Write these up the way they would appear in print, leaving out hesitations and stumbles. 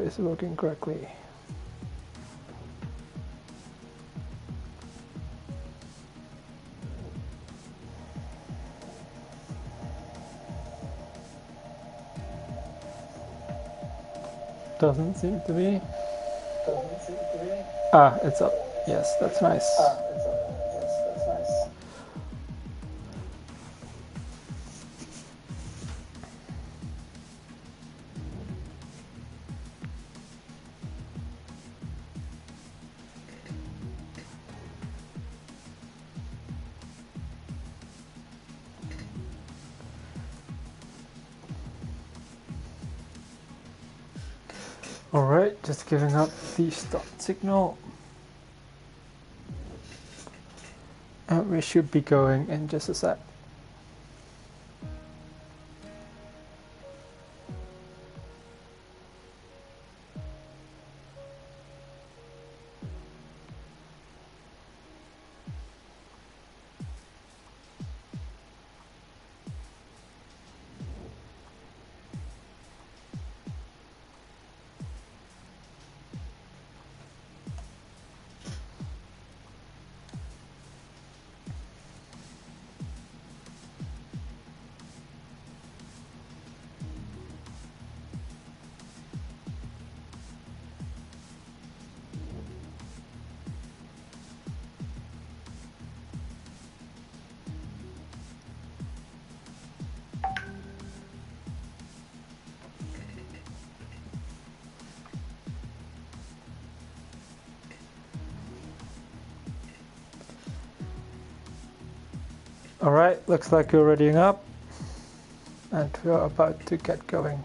is working correctly. Doesn't seem to be. Ah, it's up. Yes, that's nice. Alright, just giving up the start signal. And we should be going in just a sec. Alright, looks like we're readying up and we're about to get going.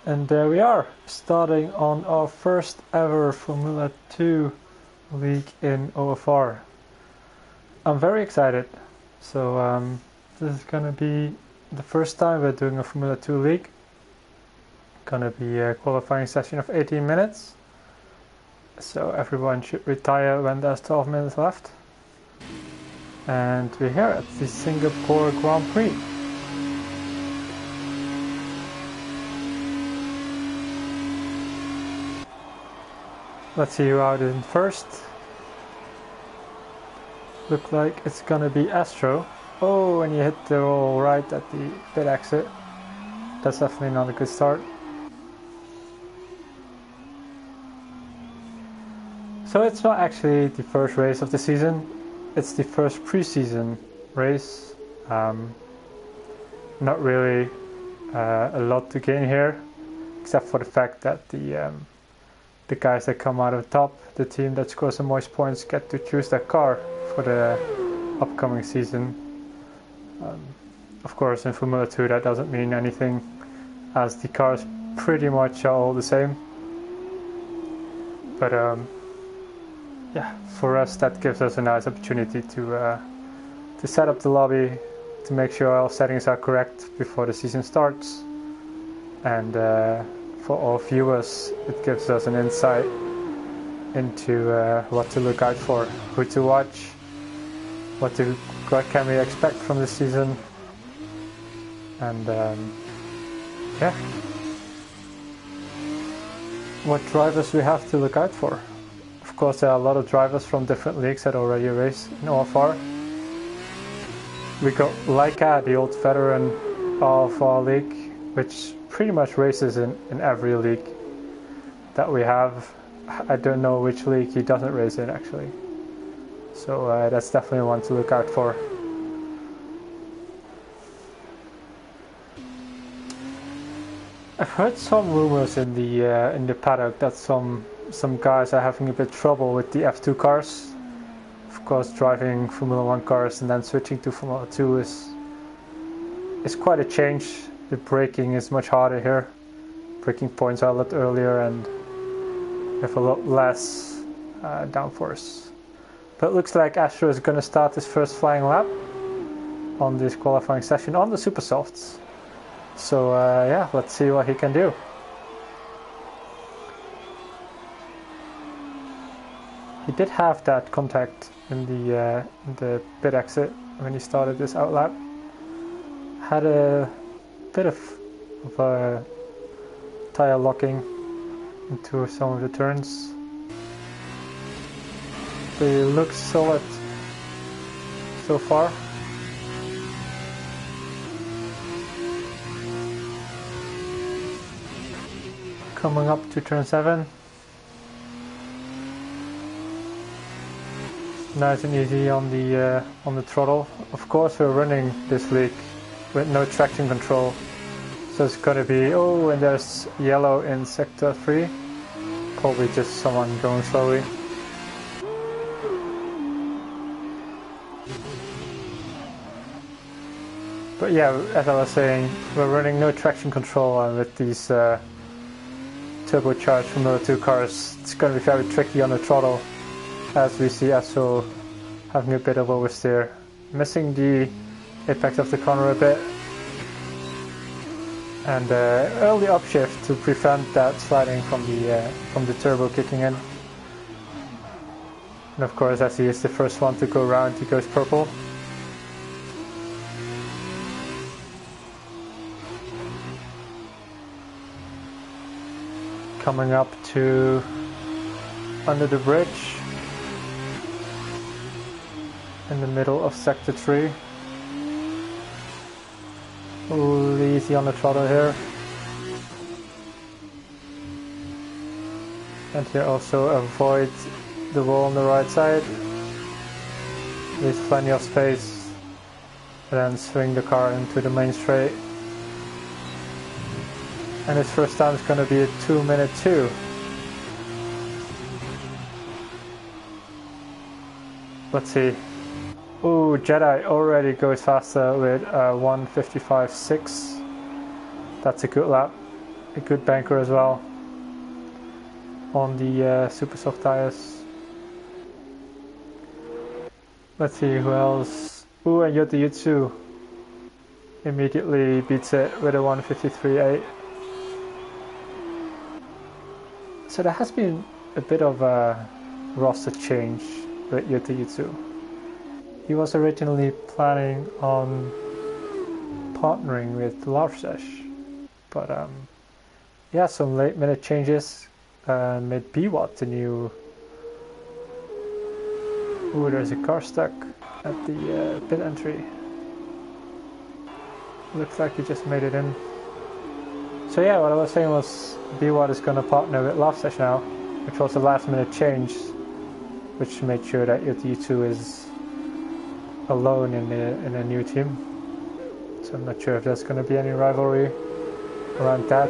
And there we are, starting on our first ever Formula 2 league in OFR. I'm very excited. So this is going to be the first time we're doing a Formula 2 league. Going to be a qualifying session of 18 minutes. So everyone should retire when there's 12 minutes left. And we're here at the Singapore Grand Prix. Let's see who out in first. Look like it's gonna be Astro. Oh, and you hit the roll right at the pit exit. That's definitely not a good start. So it's not actually the first race of the season. It's the first pre-season race. Not really a lot to gain here, except for the fact that the guys that come out of top, the team that scores the most points, get to choose their car for the upcoming season. Of course, in Formula 2 that doesn't mean anything, as the cars pretty much are all the same. But yeah, for us that gives us a nice opportunity to set up the lobby, to make sure our settings are correct before the season starts, and for all viewers it gives us an insight into what to look out for, who to watch, what can we expect from this season, and yeah, what drivers we have to look out for. Of course, there are a lot of drivers from different leagues that already race in OFR. We got Laika, the old veteran of our league, which pretty much races in every league that we have. I don't know which league he doesn't race in actually. So that's definitely one to look out for. I've heard some rumors in the paddock that some guys are having a bit of trouble with the F2 cars. Of course, driving Formula 1 cars and then switching to Formula 2 is quite a change. The braking is much harder here. Braking points are a lot earlier and you have a lot less downforce. But it looks like Astro is going to start his first flying lap on this qualifying session on the Super Softs. So yeah, let's see what he can do. He did have that contact in the pit exit when he started this outlap. Had a bit of tire locking into some of the turns. They look solid so far. Coming up to turn 7. Nice and easy on the throttle. Of course, we're running this league with no traction control, so it's gonna be and there's yellow in sector 3. Probably just someone going slowly. But yeah, as I was saying, we're running no traction control, and with these turbocharged Formula 2 cars, it's going to be very tricky on the throttle, as we see Astro having a bit of oversteer, missing the apex of the corner a bit, and early upshift to prevent that sliding from the turbo kicking in. And of course, as he is the first one to go around, he goes purple. Coming up to under the bridge in the middle of sector 3. Really easy on the throttle here. And here also avoid the wall on the right side. Leaves plenty of space. And then swing the car into the main straight. And his first time is going to be a 2:02. Let's see. Ooh, Jedi already goes faster with 1:55.6. That's a good lap. A good banker as well on the super soft tires. Let's see who else. Ooh, and Yotsu immediately beats it with a 1:53.8. So there has been a bit of a roster change with Yotsu. He was originally planning on partnering with Larsesh, but yeah, some late minute changes made BWAT the new. Ooh, there's a car stuck at the pit entry. Looks like he just made it in. So yeah, what I was saying was BWAT is going to partner with Larsesh now, which was a last minute change, which made sure that Yotsu is alone in a new team. So I'm not sure if there's going to be any rivalry around that,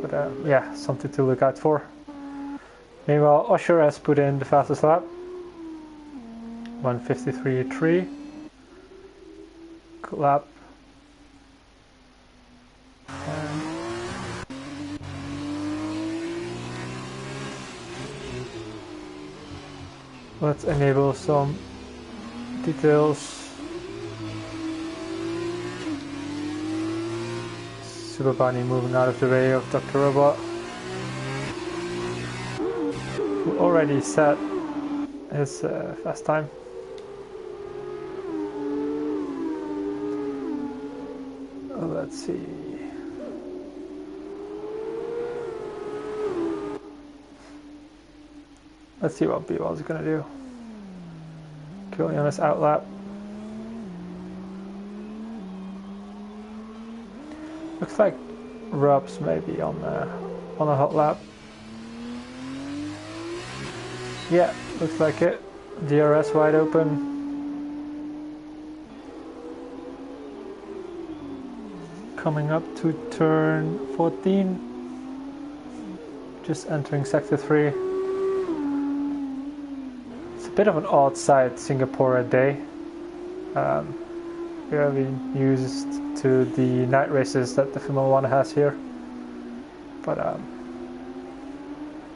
but yeah, something to look out for. Meanwhile, Usher has put in the fastest lap, 1:53.3. Good lap. And let's enable some details. Super Bunny moving out of the way of Dr. Robot, who already set his fast time. Let's see. Let's see what B-Wall's gonna do. Going on this outlap. Looks like Rubs maybe on a hot lap. Yeah, looks like it. DRS wide open. Coming up to turn 14, just entering sector 3. It's a bit of an odd sight, Singapore at day. Very used to the night races that the Formula 1 has here, but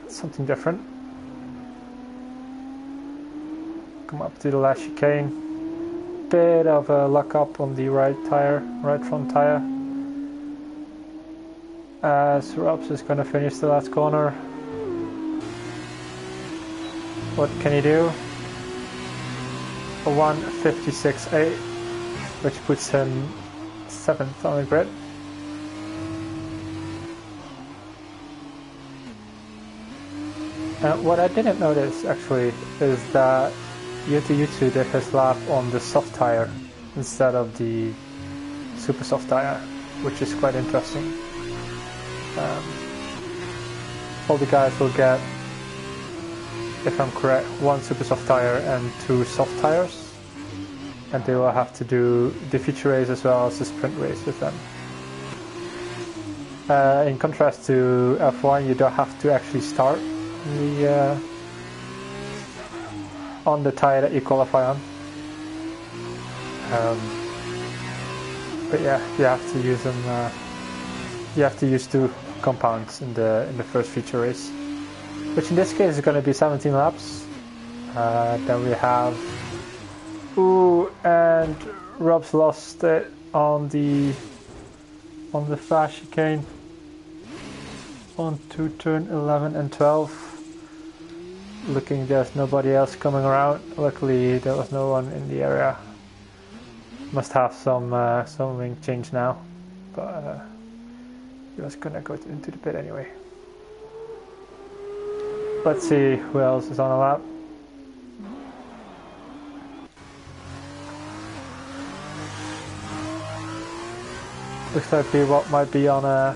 something different. Come up to the last chicane, bit of a lock up on the right front tire, as Robs is going to finish the last corner. What can he do? A 1:56.8, which puts him 7th on the grid. What I didn't notice actually is that Yutu did his lap on the soft tire instead of the super soft tire, which is quite interesting. All the guys will get, if I'm correct, 1 super soft tire and 2 soft tires, and they will have to do the feature race as well as the sprint race with them. In contrast to F1, you don't have to actually start on the tire that you qualify on. But yeah, you have to use them. You have to use 2 compounds in the first feature race, which in this case is going to be 17 laps. Then we have and Rob's lost it on the fast chicane on to turn 11 and 12. Looking, there's nobody else coming around. Luckily, there was no one in the area. Must have some wing change now, but he was gonna go into the pit anyway. Let's see who else is on a lap. Looks like B-Wop might be on a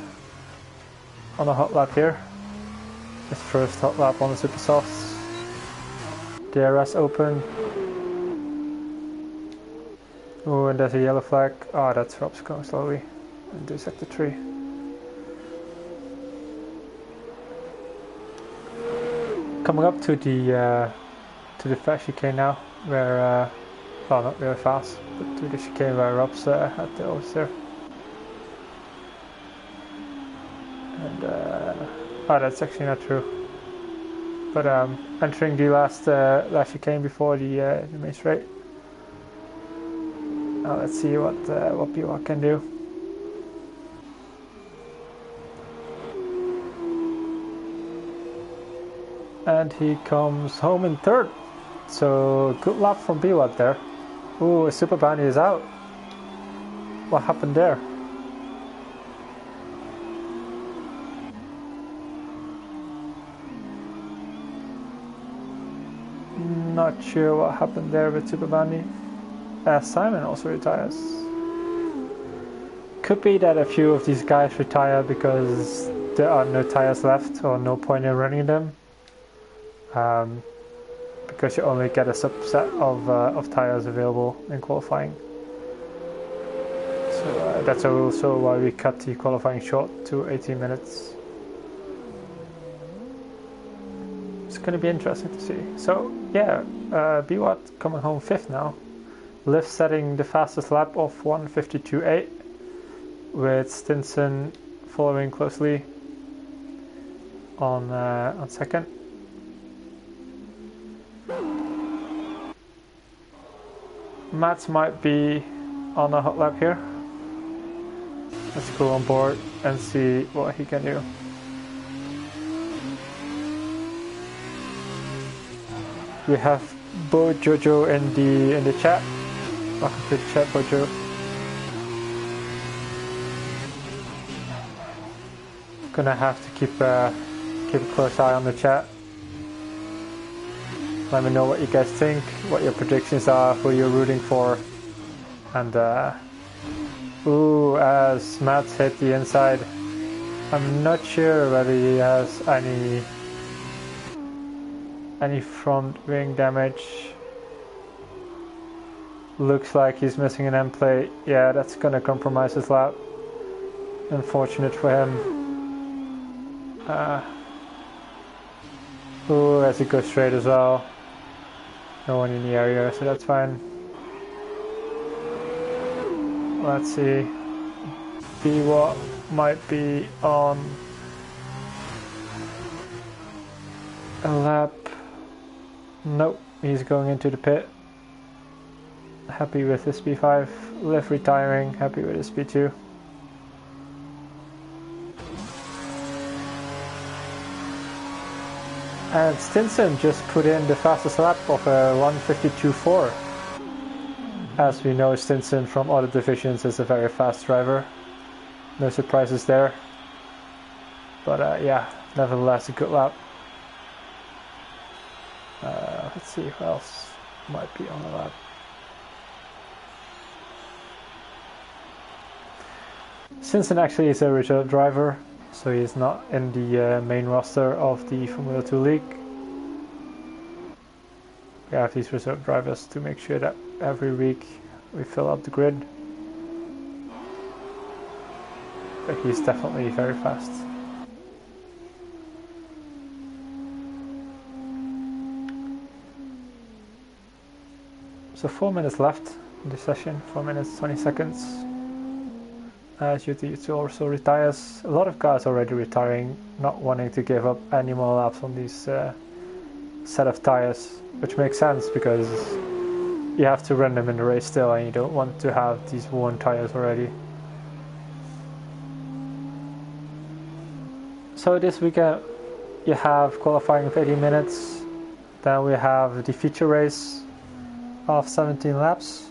hot lap here. His first hot lap on the super softs. DRS open. Oh, and there's a yellow flag. Oh, that's Rob's going slowly into sector 3. Coming up to the fast chicane now, where well, not really fast, but to the chicane where Rob's at the oversteer. And oh, that's actually not true. But entering the last chicane before the main straight. Now let's see what B-Wop can do. And he comes home in 3rd. So good lap from B-Wop there. Ooh, Super Bounty is out. What happened there? Not sure what happened there with Super Bounty. Simon also retires. Could be that a few of these guys retire because there are no tires left or no point in running them. Because you only get a subset of tires available in qualifying. So that's also why we cut the qualifying short to 18 minutes. It's going to be interesting to see. So yeah, B-Wop coming home 5th now. Liv setting the fastest lap of 1:52.8, with Stinson following closely on 2nd. Mats might be on a hot lap here. Let's go on board and see what he can do. We have Bo Jojo in the chat. Welcome to the chat, Bojo. Gonna have to keep a close eye on the chat. Let me know what you guys think, what your predictions are, who you're rooting for, and as Matt hit the inside, I'm not sure whether he has any front wing damage. Looks like he's missing an end plate. Yeah, that's gonna compromise his lap. Unfortunate for him. Ooh, that's a good straight as well. No one in the area, so that's fine. Let's see. What might be on a lap. Nope, he's going into the pit. Happy with his P5. Liv retiring, happy with his P2. And Stinson just put in the fastest lap of a 1:52.4. As we know, Stinson from other divisions is a very fast driver. No surprises there. But yeah, nevertheless a good lap. Let's see who else might be on the lap. Stinson actually is a reserve driver, so he's not in the main roster of the Formula 2 League. We have these reserve drivers to make sure that every week we fill up the grid. But he's definitely very fast. So 4 minutes left in the session, 4 minutes 20 seconds. GT2 also retires. A lot of guys already retiring, not wanting to give up any more laps on these set of tires, which makes sense because you have to run them in the race still and you don't want to have these worn tires already. So this weekend you have qualifying of 80 minutes, then we have the feature race of 17 laps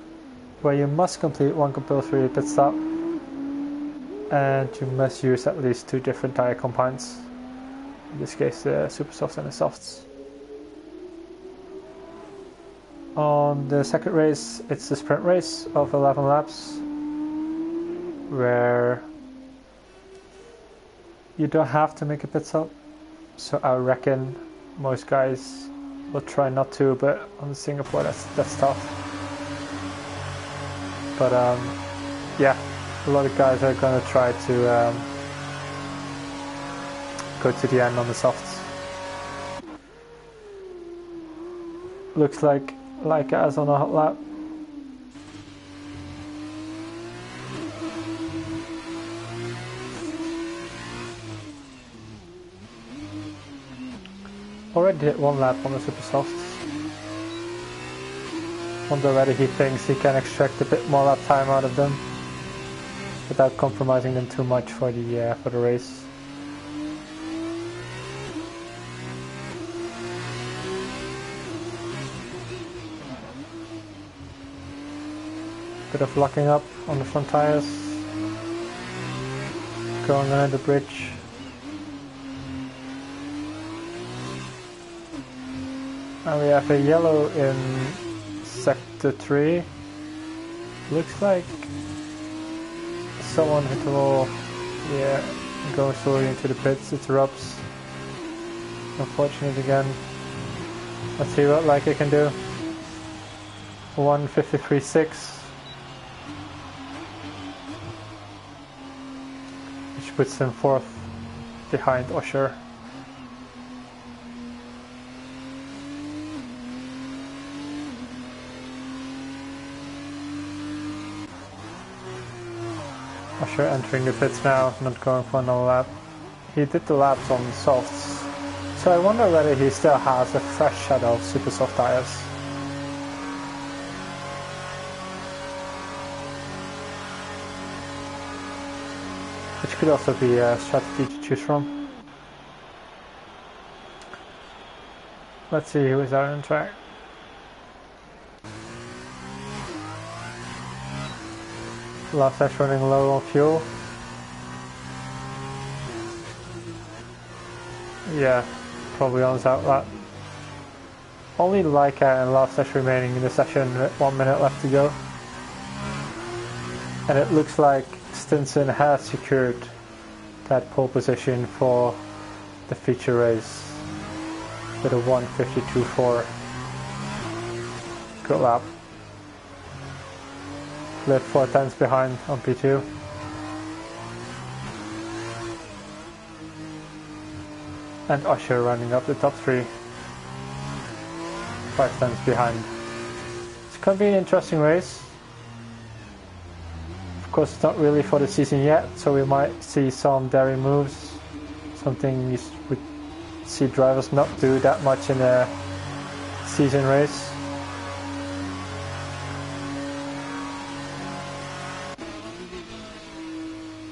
where you must complete one compulsory pit stop and you must use at least 2 different tire compounds, in this case the super softs and the softs. On the second race it's the sprint race of 11 laps where you don't have to make a pit stop, so I reckon most guys will try not to, but on Singapore that's tough. But yeah, a lot of guys are going to try to go to the end on the softs. Looks like as on a hot lap. Already did 1 lap on the super softs. Wonder whether he thinks he can extract a bit more lap time out of them without compromising them too much for the race. Bit of locking up on the front tires, going under the bridge. And we have a yellow in sector 3. Looks like someone hit the wall. Yeah, going slowly into the pits. It's Rups. Unfortunate again. Let's see what Leica can do. 1:53.6. Which puts him 4th behind Osher. Osher entering the pits now, not going for another lap. He did the laps on softs, so I wonder whether he still has a fresh set of super soft tires. Which could also be a strategy to choose from. Let's see who is out on track. Last dash running low on fuel. Yeah, probably on his out lap. Only Leica and last dash remaining in the session with 1 minute left to go. And it looks like Stinson has secured that pole position for the feature race with a 1:52.4. Good lap. Liv 4 tenths behind on P2. and Usher running up the top 3. 5 tenths behind. It's going to be an interesting race. Of course, it's not really for the season yet, so we might see some daring moves. Something you would see drivers not do that much in a season race.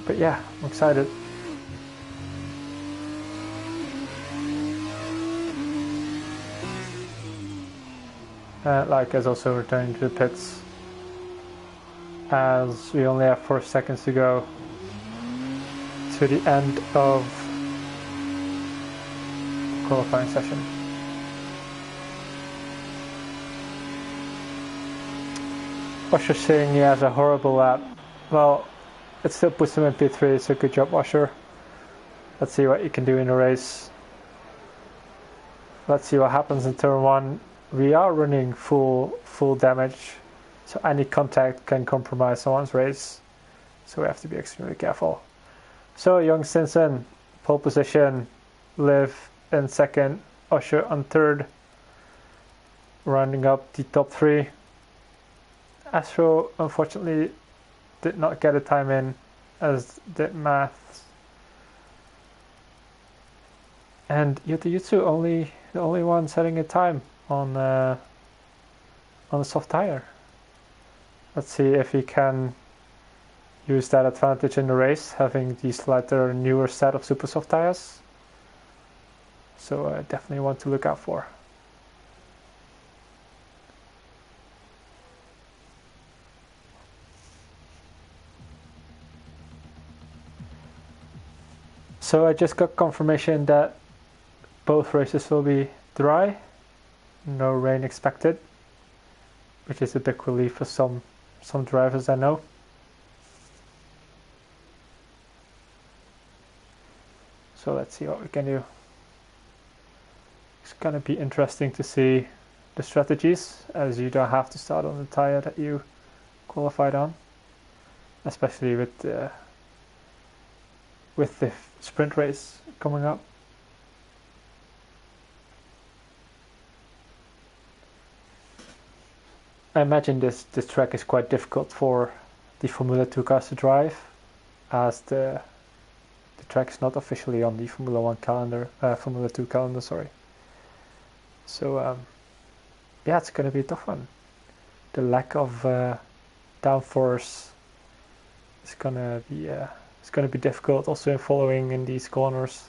But yeah, I'm excited. Like is also returning to the pits, as we only have 4 seconds to go to the end of the qualifying session. Usher saying he has a horrible lap. Well, it still puts him in P3, so good job, Usher. Let's see what you can do in the race. Let's see what happens in turn 1. We are running full damage, so any contact can compromise someone's race, so we have to be extremely careful. So Young Stinson, pole position, Liv in second, Usher on third, rounding up the top 3. Astro unfortunately did not get a time in, as did Maths. And Yutsu the only one setting a time on a soft tire. Let's see if he can use that advantage in the race, having the slightly newer set of super soft tires. So I definitely want to look out for. So I just got confirmation that both races will be dry, no rain expected, which is a big relief for some drivers I know. So let's see what we can do. It's gonna be interesting to see the strategies, as you don't have to start on the tire that you qualified on, especially with the sprint race coming up. I imagine this track is quite difficult for the Formula 2 cars to drive, as the track is not officially on the Formula 2 calendar, sorry. So yeah, it's going to be a tough one. The lack of downforce is going to be difficult also in following in these corners.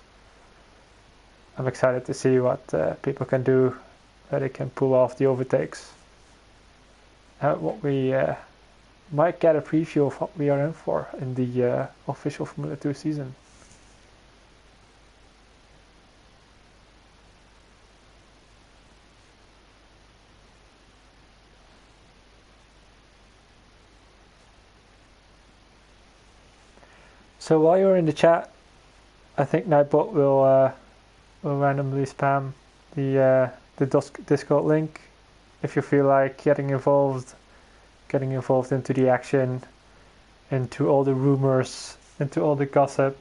I'm excited to see what people can do, where they can pull off the overtakes. What we might get a preview of what we are in for in the official Formula 2 season. So while you're in the chat, I think Nightbot will randomly spam the Discord link. If you feel like getting involved into the action, into all the rumors, into all the gossip,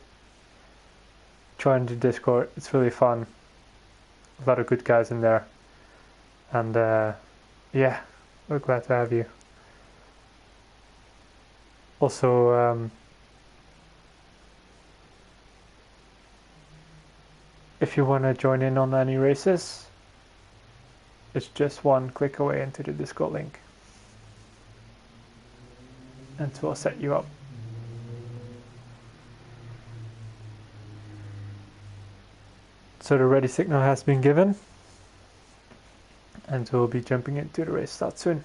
join the Discord. It's really fun. A lot of good guys in there. And yeah, we're glad to have you. Also, if you want to join in on any races, it's just one click away into the Discord link, and we'll set you up. So the ready signal has been given, and we'll be jumping into the race start soon.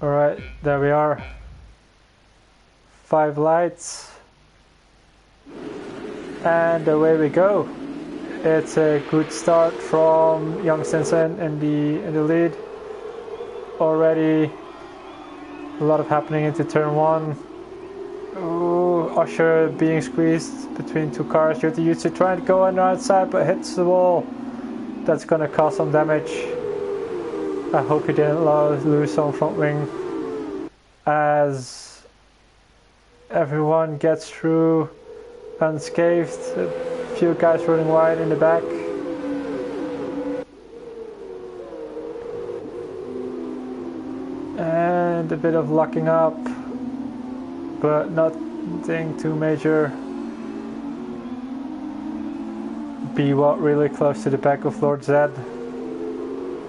Alright, there we are. 5 lights, and away we go. It's a good start from Young Stinson in the lead. Already a lot of happening into turn 1. Ooh, Usher being squeezed between 2 cars. Yutsu trying to go on the outside, but hits the wall. That's gonna cause some damage. I hope he didn't lose some front wing, as everyone gets through unscathed. A few guys running wide in the back. And a bit of locking up, but nothing too major. B-Watt really close to the back of Lord Zed.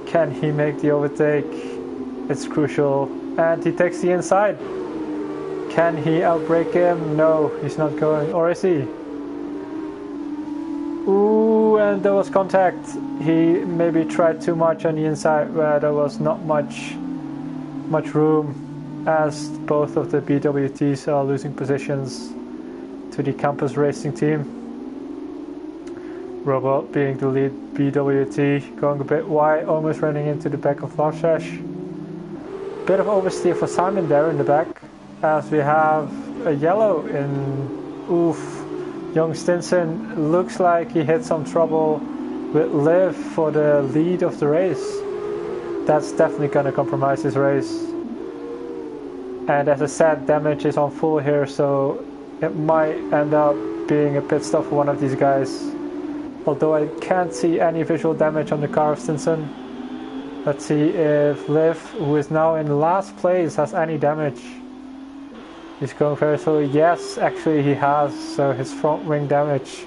Can he make the overtake? It's crucial. And he takes the inside. Can he outbrake him? No, he's not going. Or is he? Ooh, and there was contact. He maybe tried too much on the inside where there was not much room, as both of the BWTs are losing positions to the campus racing team. Robot being the lead BWT, going a bit wide, almost running into the back of Lavshash. Bit of oversteer for Simon there in the back, as we have a yellow in Oof. Young Stinson looks like he hit some trouble with Liv for the lead of the race. That's definitely going to compromise his race. And as I said, damage is on full here, so it might end up being a pit stop for one of these guys. Although I can't see any visual damage on the car of Stinson. Let's see if Liv, who is now in last place, has any damage. He's going very slowly. Yes, actually he has. So his front wing damage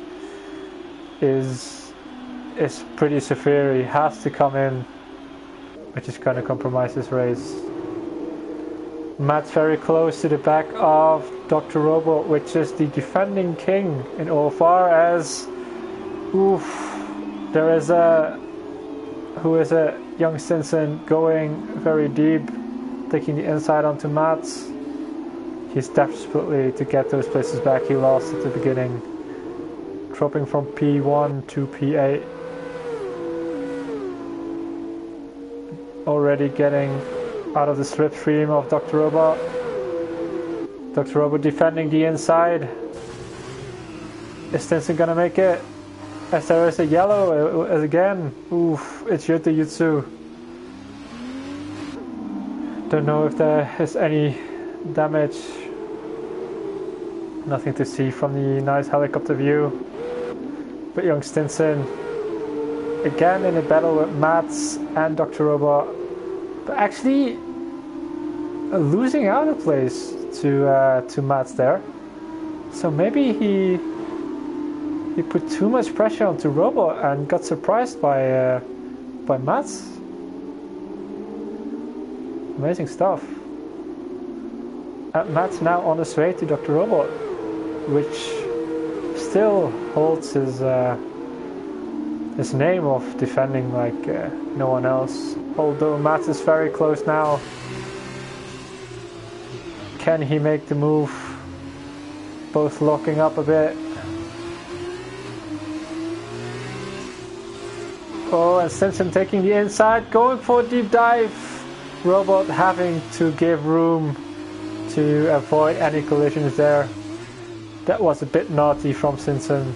is pretty severe. He has to come in, which is going to compromise his race. Matt's very close to the back of Dr. Robot, which is the defending king in OFR, as there is a young Stinson going very deep, taking the inside onto Matt's. He's desperately to get those places back he lost at the beginning, dropping from P1 to P8. Already getting out of the slipstream of Dr. Robot. Dr. Robot defending the inside. Is Stinson gonna make it? As there is a yellow again. Oof, it's Yuta Yutsu. Don't know if there is any damage. Nothing to see from the nice helicopter view. But young Stinson again in a battle with Mats and Dr. Robot, but actually losing out a place to Mats there. So maybe he put too much pressure onto Robot and got surprised by Mats. Amazing stuff. And Mats now on his way to Dr. Robot, which still holds his name of defending like no one else. Although Mats is very close now. Can he make the move? Both locking up a bit. Oh, and Stinson taking the inside, going for a deep dive. Robot having to give room to avoid any collisions there. That was a bit naughty from Stinson.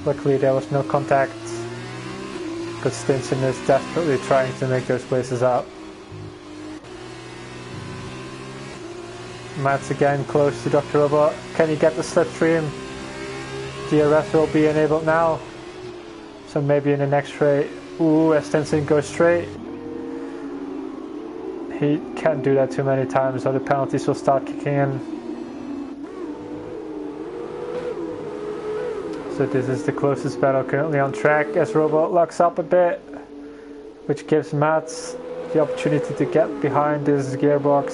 Luckily there was no contact, but Stinson is desperately trying to make those places up. Matt's again close to Dr. Robot. Can he get the slipstream? DRS will be enabled now. So maybe in the next straight. Ooh, as Stinson goes straight. He can't do that too many times, so the penalties will start kicking in. So this is the closest battle currently on track as Robot locks up a bit, which gives Mats the opportunity to get behind this gearbox.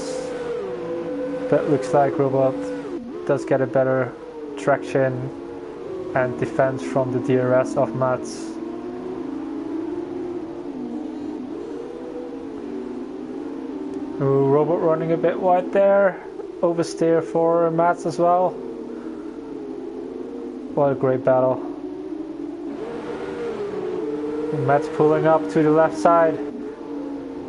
But looks like Robot does get a better traction and defense from the DRS of Mats. Ooh, Robot running a bit wide there. Oversteer for Mats as well. What a great battle. Mats pulling up to the left side.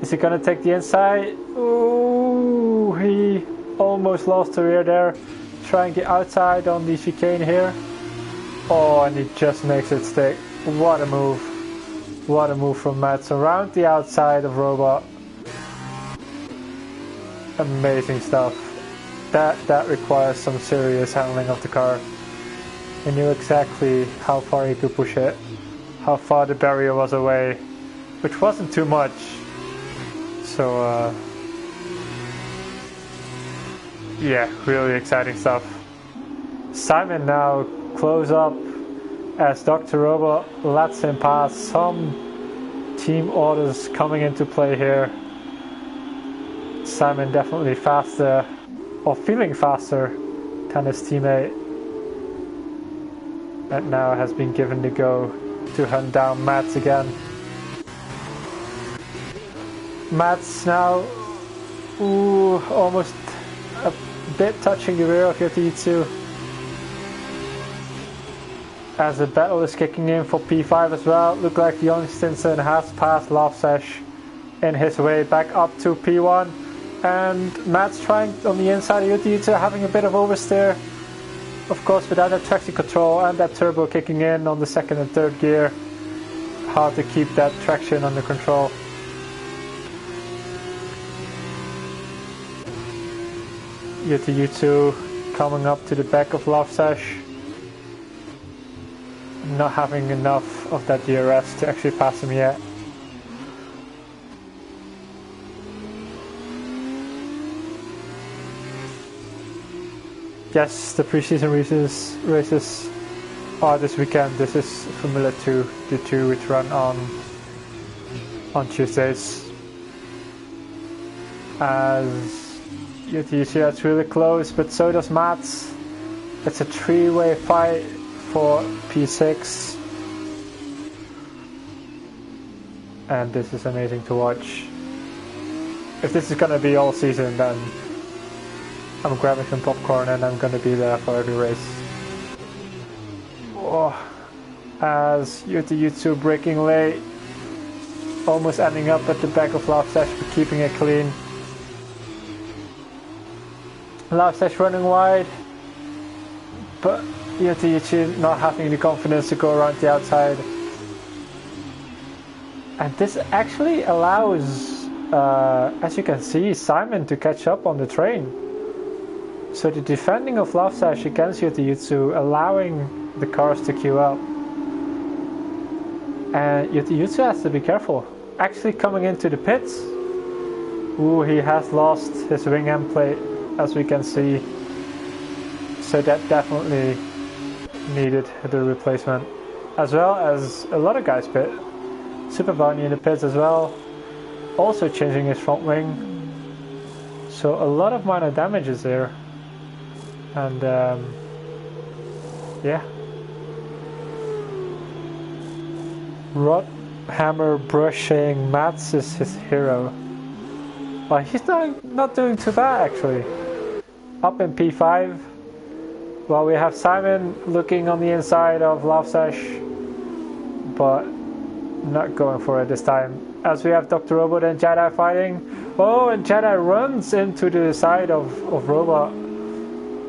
Is he gonna take the inside? Ooh, he almost lost the rear there. Trying the outside on the chicane here. Oh, and he just makes it stick. What a move. What a move from Mats around the outside of Robot. Amazing stuff. That requires some serious handling of the car. He knew exactly how far he could push it, how far the barrier was away, which wasn't too much. So yeah, really exciting stuff. Simon now close up as Dr. Robot lets him pass. Some team orders coming into play here. Simon definitely faster, or feeling faster than his teammate, and now has been given the go to hunt down Mats again. Mats now almost a bit touching the rear of Yotitsu as the battle is kicking in for P5 as well. Look like Young Stinson has passed Lovesesh in his way back up to P1, and Mats trying on the inside of Yotitsu, having a bit of oversteer. Of course, without that traction control and that turbo kicking in on the second and third gear, hard to keep that traction under control. Yotitsu coming up to the back of Lovesesh, not having enough of that DRS to actually pass him yet. Yes, the preseason races are this weekend. This is Formula 2, the two which run on Tuesdays. As Yotitsu, that's really close, but so does Mats. It's a three-way fight for P6. And this is amazing to watch. If this is going to be all season, then I'm grabbing some popcorn and I'm going to be there for every race. Oh, as Yotitsu braking late, almost ending up at the back of Lovesesh for keeping it clean. Lovesesh running wide, but Yotitsu not having the confidence to go around the outside. And this actually allows, as you can see, Simon to catch up on the train. So the defending of Lovesesh against Yotitsu, allowing the cars to queue up. And Yotitsu has to be careful. Actually coming into the pits. Ooh, he has lost his wing end plate, as we can see. So that definitely needed the replacement. As well as a lot of guys pit. Super Bunny in the pits as well. Also changing his front wing. So a lot of minor damages there. And yeah, Rod Hammer brushing Mats is his hero. Well, he's not doing too bad actually. Up in P5, while we have Simon looking on the inside of Lovesesh, but not going for it this time. As we have Dr. Robot and Jedi fighting. Oh, and Jedi runs into the side of Robot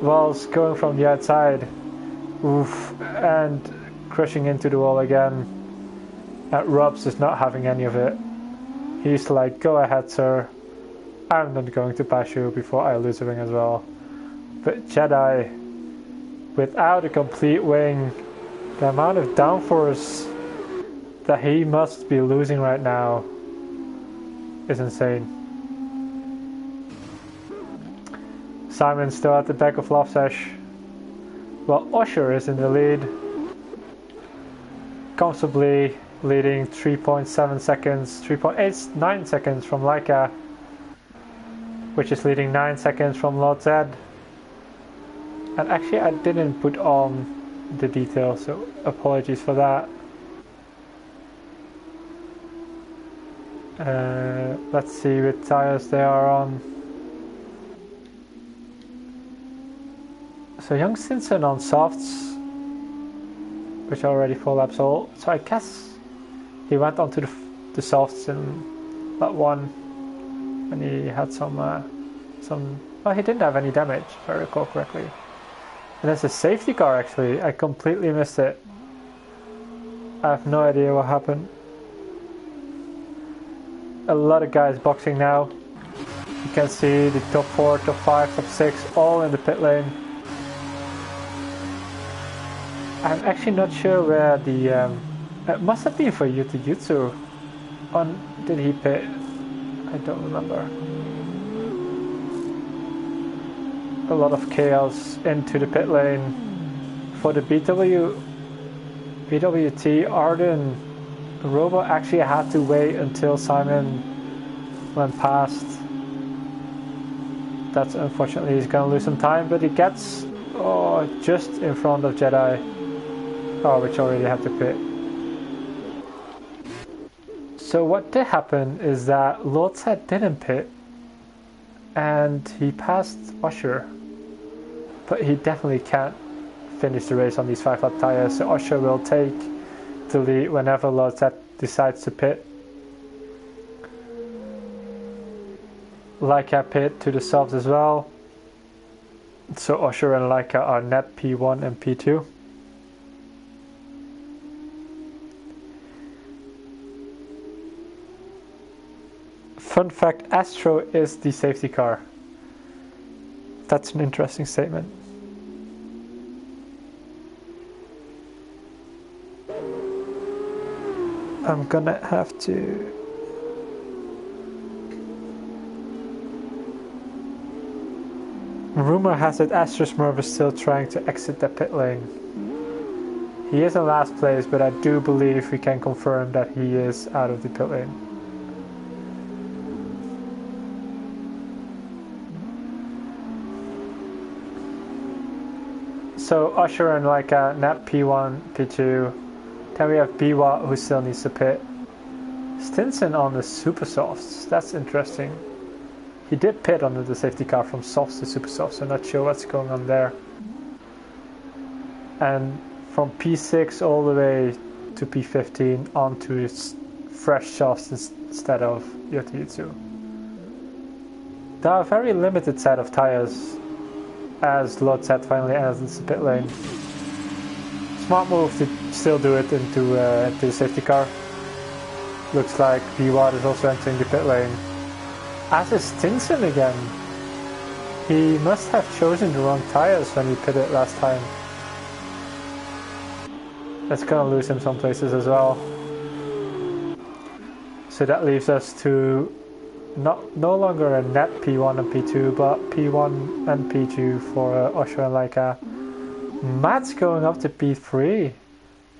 whilst going from the outside. Oof, and crashing into the wall again. And Robs is not having any of it. He's like, go ahead sir, I'm not going to pass you before I lose a wing as well. But Jedi, without a complete wing, the amount of downforce that he must be losing right now is insane. Simon still at the back of Lovesesh, while Usher is in the lead, comfortably leading 3.7 seconds, 3.89 seconds from Laika, which is leading 9 seconds from Lord Zed. And actually I didn't put on the details, so apologies for that. Let's see what tires they are on. So Young Stinson on softs, which are already 4 laps old. So I guess he went onto the softs in lap 1 and he had some well, he didn't have any damage if I recall correctly. And there's a safety car actually, I completely missed it. I have no idea what happened. A lot of guys boxing now. You can see the top 4, top 5, top 6 all in the pit lane. I'm actually not sure where the... it must have been for Yuta Jutsu. Did he pit? I don't remember. A lot of chaos into the pit lane. For the BWT, Arden Robo actually had to wait until Simon went past. That's unfortunately, he's gonna lose some time, but he gets just in front of Jedi. Which already had to pit. So what did happen is that Lord Set didn't pit, and he passed Usher, but he definitely can't finish the race on these 5-lap tires, so Usher will take the lead whenever Lord Set decides to pit. Leica pit to the softs as well, so Usher and Leica are net P1 and P2. Fun fact, Astro is the safety car. That's an interesting statement. I'm gonna have to... Rumor has it Astro Smurf is still trying to exit the pit lane. He is in last place, but I do believe we can confirm that he is out of the pit lane. So Usher and Leica, net P1, P2. Then we have Biwa who still needs to pit. Stinson on the super softs, that's interesting. He did pit under the safety car from softs to super softs, so I'm not sure what's going on there. And from P6 all the way to P15 onto fresh softs instead of Yotijutsu. There are a very limited set of tires as Lord Set finally enters the pit lane. Smart move to still do it into the safety car. Looks like B-Watt is also entering the pit lane. As is Stinson again. He must have chosen the wrong tires when he pitted last time. That's gonna lose him some places as well. So that leaves us to no longer a net P1 and P2, but P1 and P2 for Usher and Leica. Matt's going up to P3.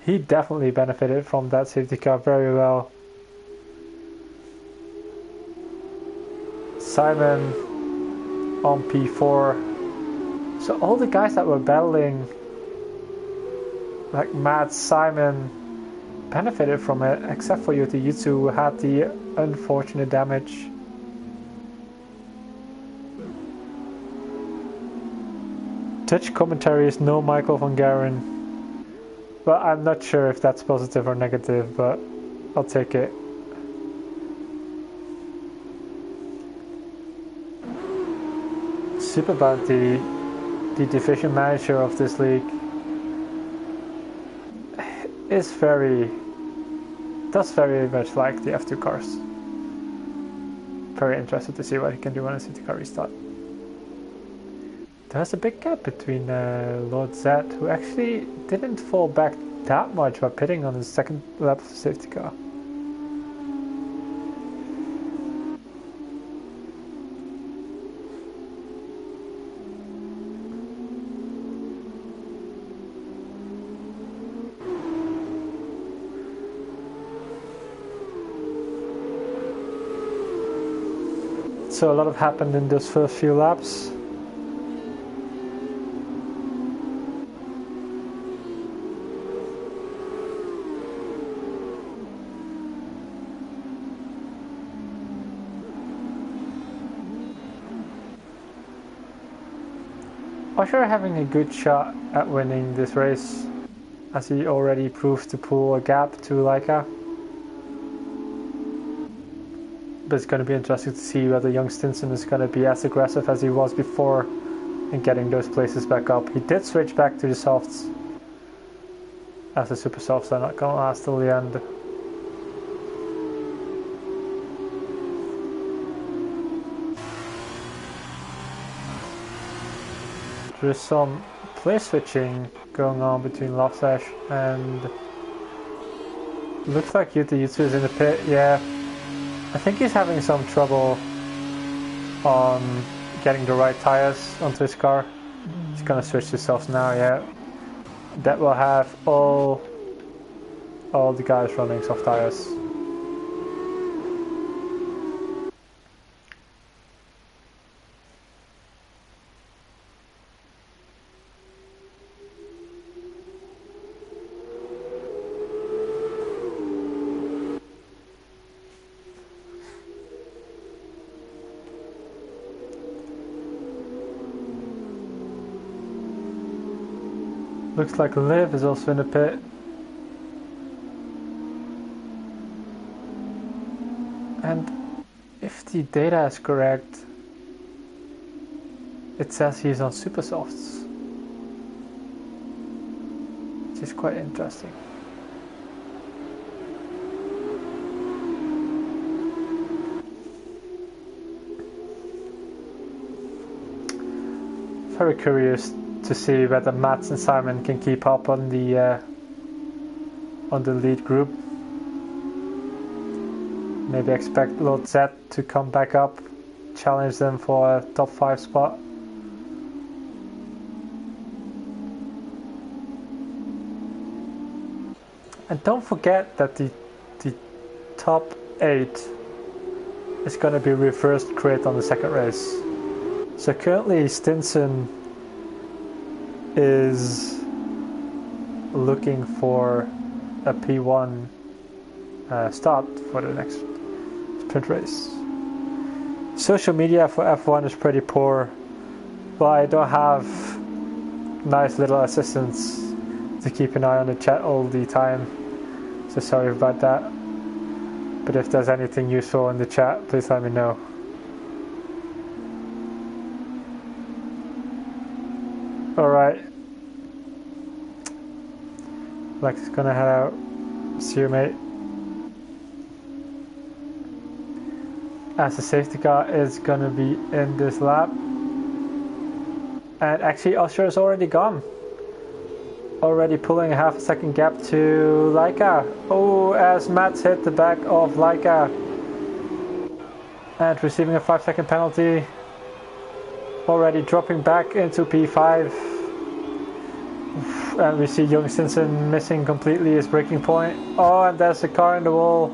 He definitely benefited from that safety car very well. Simon on P4. So all the guys that were battling, like Matt, Simon, benefited from it, except for Yotijutsu, who had the unfortunate damage. Dutch commentary is no Michael van Garen. Well, I'm not sure if that's positive or negative, but I'll take it. Super Bounty, the division manager of this league, does very much like the F2 cars. Very interested to see what he can do on a city car restart. There's a big gap between Lord Z, who actually didn't fall back that much by pitting on his second lap of the safety car. So a lot have happened in those first few laps. Usher having a good shot at winning this race, as he already proved to pull a gap to Leica. But it's going to be interesting to see whether young Stinson is going to be as aggressive as he was before in getting those places back up. He did switch back to the softs, as the super softs are not going to last till the end. There's some place switching going on between Love Slash and looks like Yuta Yutsu is in the pit. Yeah, I think he's having some trouble on getting the right tires onto his car. He's gonna switch to softs now. Yeah, that will have all the guys running soft tires. Looks like Liv is also in the pit. And if the data is correct, it says he's on super softs, which is quite interesting. Very curious to see whether Mats and Simon can keep up on the lead group. Maybe expect Lord Z to come back up, challenge them for a top 5 spot. And don't forget that the top 8 is going to be reversed crit on the second race. So currently Stinson is looking for a P1 start for the next sprint race. Social media for F1 is pretty poor, but I don't have nice little assistants to keep an eye on the chat all the time, so sorry about that. But if there's anything useful in the chat, please let me know. Alright, Lex is gonna head out. See you, mate. As the safety car is gonna be in this lap. And actually Usher is already gone. Already pulling a half a second gap to Laika. Oh, as Mats hit the back of Laika. And receiving a 5-second penalty. Already dropping back into P5. And we see Young Stinson missing completely his braking point. Oh, and there's a car in the wall.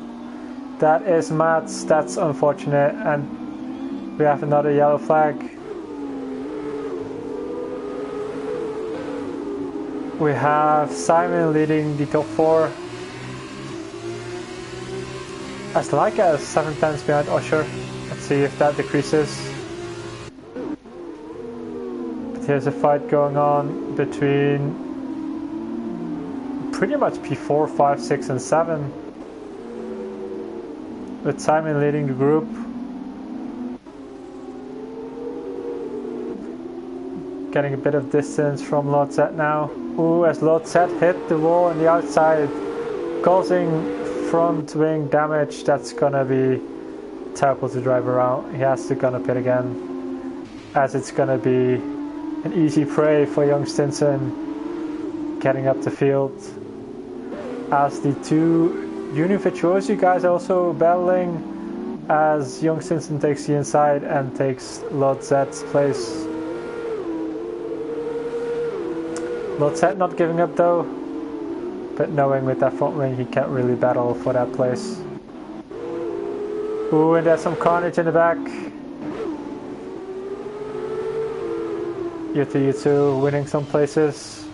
That is Mats. That's unfortunate. And we have another yellow flag. We have Simon leading the top 4. As Laika is 7 tenths behind Usher. Let's see if that decreases. But here's a fight going on between pretty much P4, 5, 6 and 7. With Simon leading the group. Getting a bit of distance from Lord Z now. Ooh, as Lord Z hit the wall on the outside, causing front wing damage. That's gonna be terrible to drive around. He has to gonna pit again, as it's gonna be an easy prey for Young Stinson getting up the field. As the two Union Virtuosi guys are also battling, as Young Stinson takes the inside and takes Lord Z's place. Lord Z not giving up though, but knowing with that front wing he can't really battle for that place. Ooh, and there's some carnage in the back. Yuta Yutsu winning some places.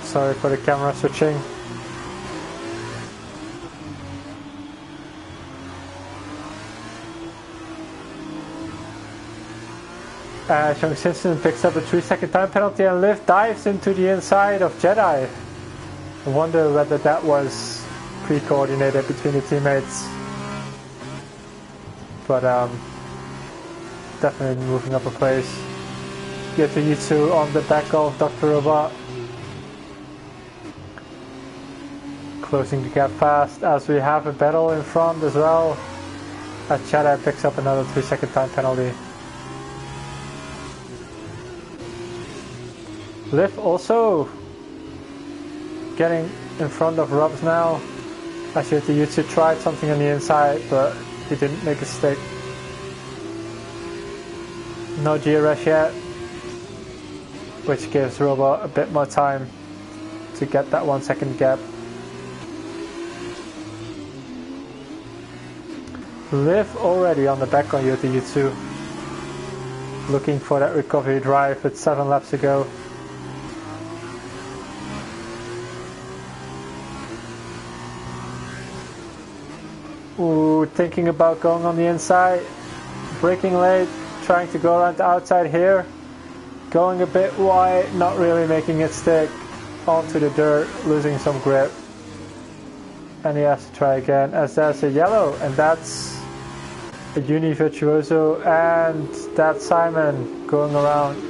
Sorry for the camera switching. Young Stinson picks up a 3-second time penalty and Liv dives into the inside of Jedi. I wonder whether that was pre-coordinated between the teammates. But definitely moving up a place. Yuta Yutsu on the back of Dr. Robot. Closing the gap fast as we have a battle in front as well. As Jedi picks up another 3-second time penalty. Liv also getting in front of Robs now. Actually, the YouTube tried something on the inside, but he didn't make a stick. No GRS yet, which gives Robo a bit more time to get that 1 second gap. Liv already on the back on UTU2, looking for that recovery drive with 7 laps to go. Ooh, thinking about going on the inside, braking late, trying to go around the outside here, going a bit wide, not really making it stick, onto the dirt, losing some grip. And he has to try again, as there's a yellow, and that's a Uni Virtuoso, and that's Simon going around.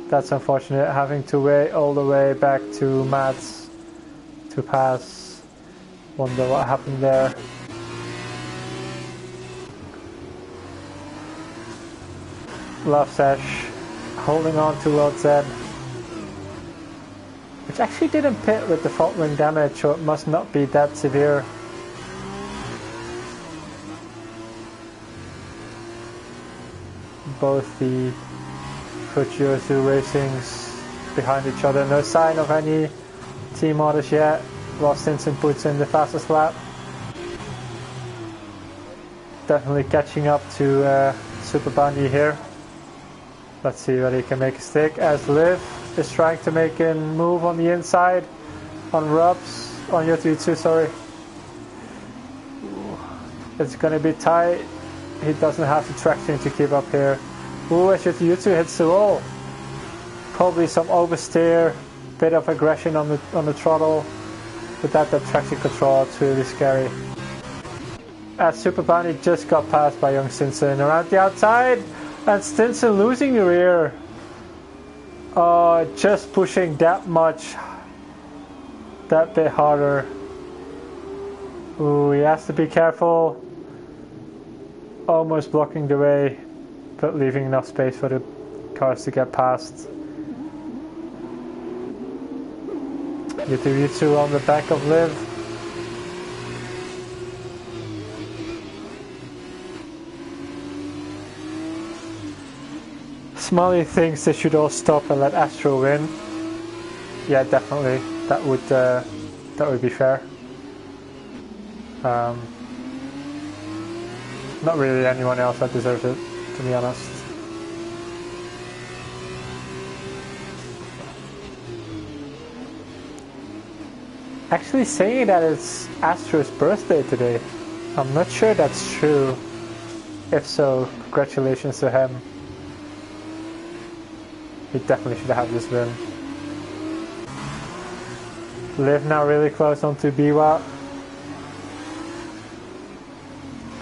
That's unfortunate, having to wait all the way back to Mats to pass. Wonder what happened there. Love Sesh holding on to World Z, which actually didn't pit with the fault ring damage, so it must not be that severe. Both the Virtuoso Racings behind each other. No sign of any team orders yet. While Stinson puts in the fastest lap. Definitely catching up to Super Bandy here. Let's see whether he can make a stick, as Liv is trying to make a move on the inside on Robs, on UTU2, sorry. It's gonna be tight. He doesn't have the traction to keep up here. Ooh, as UTU2 hits the wall. Probably some oversteer, bit of aggression on the throttle. Without that traction control, it's really scary. As Super Bounty just got passed by young Stinson around the outside. And Stinson losing the rear, just pushing that much, that bit harder. Ooh, he has to be careful. Almost blocking the way, but leaving enough space for the cars to get past. UTV2 on the back of Liv. Smiley thinks they should all stop and let Astro win. Yeah, definitely. That would be fair. Not really anyone else that deserves it, to be honest. Actually saying that it's Astro's birthday today. I'm not sure that's true. If so, congratulations to him. He definitely should have this win. Liv now really close onto Biwa.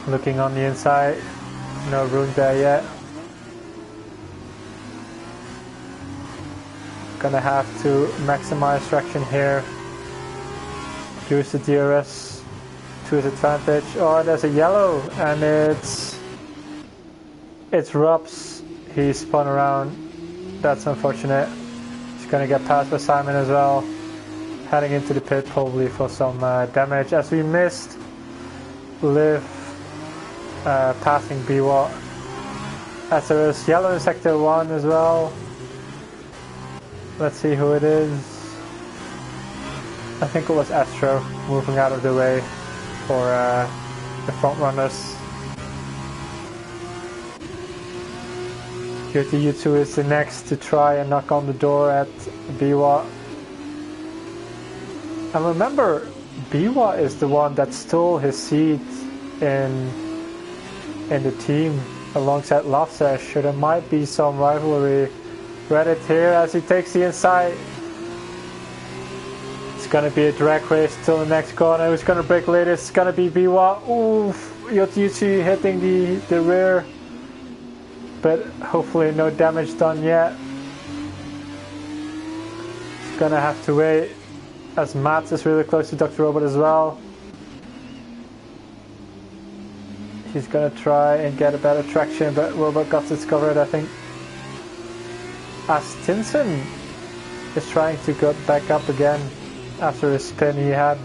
Looking on the inside. No room there yet. Gonna have to maximize traction here. Use the DRS to his advantage. Oh, there's a yellow, and it's Robs. He spun around. That's unfortunate. He's gonna get passed by Simon as well. Heading into the pit probably for some damage, as we missed Liv passing BWAT. As there is yellow in sector 1 as well. Let's see who it is. I think it was Astro moving out of the way for the front runners. UTU2 is the next to try and knock on the door at Biwa. And remember, Biwa is the one that stole his seat in the team alongside Lofsesh, so there might be some rivalry. Reddit here as he takes the inside. It's gonna be a drag race till the next corner. Who's gonna break latest? It's gonna be Biwa. Oof, UTU2 hitting the rear. But hopefully no damage done yet. He's gonna have to wait, as Mats is really close to Dr. Robot as well. He's gonna try and get a better traction, but Robot got discovered, I think. As Stinson is trying to get back up again after the spin he had.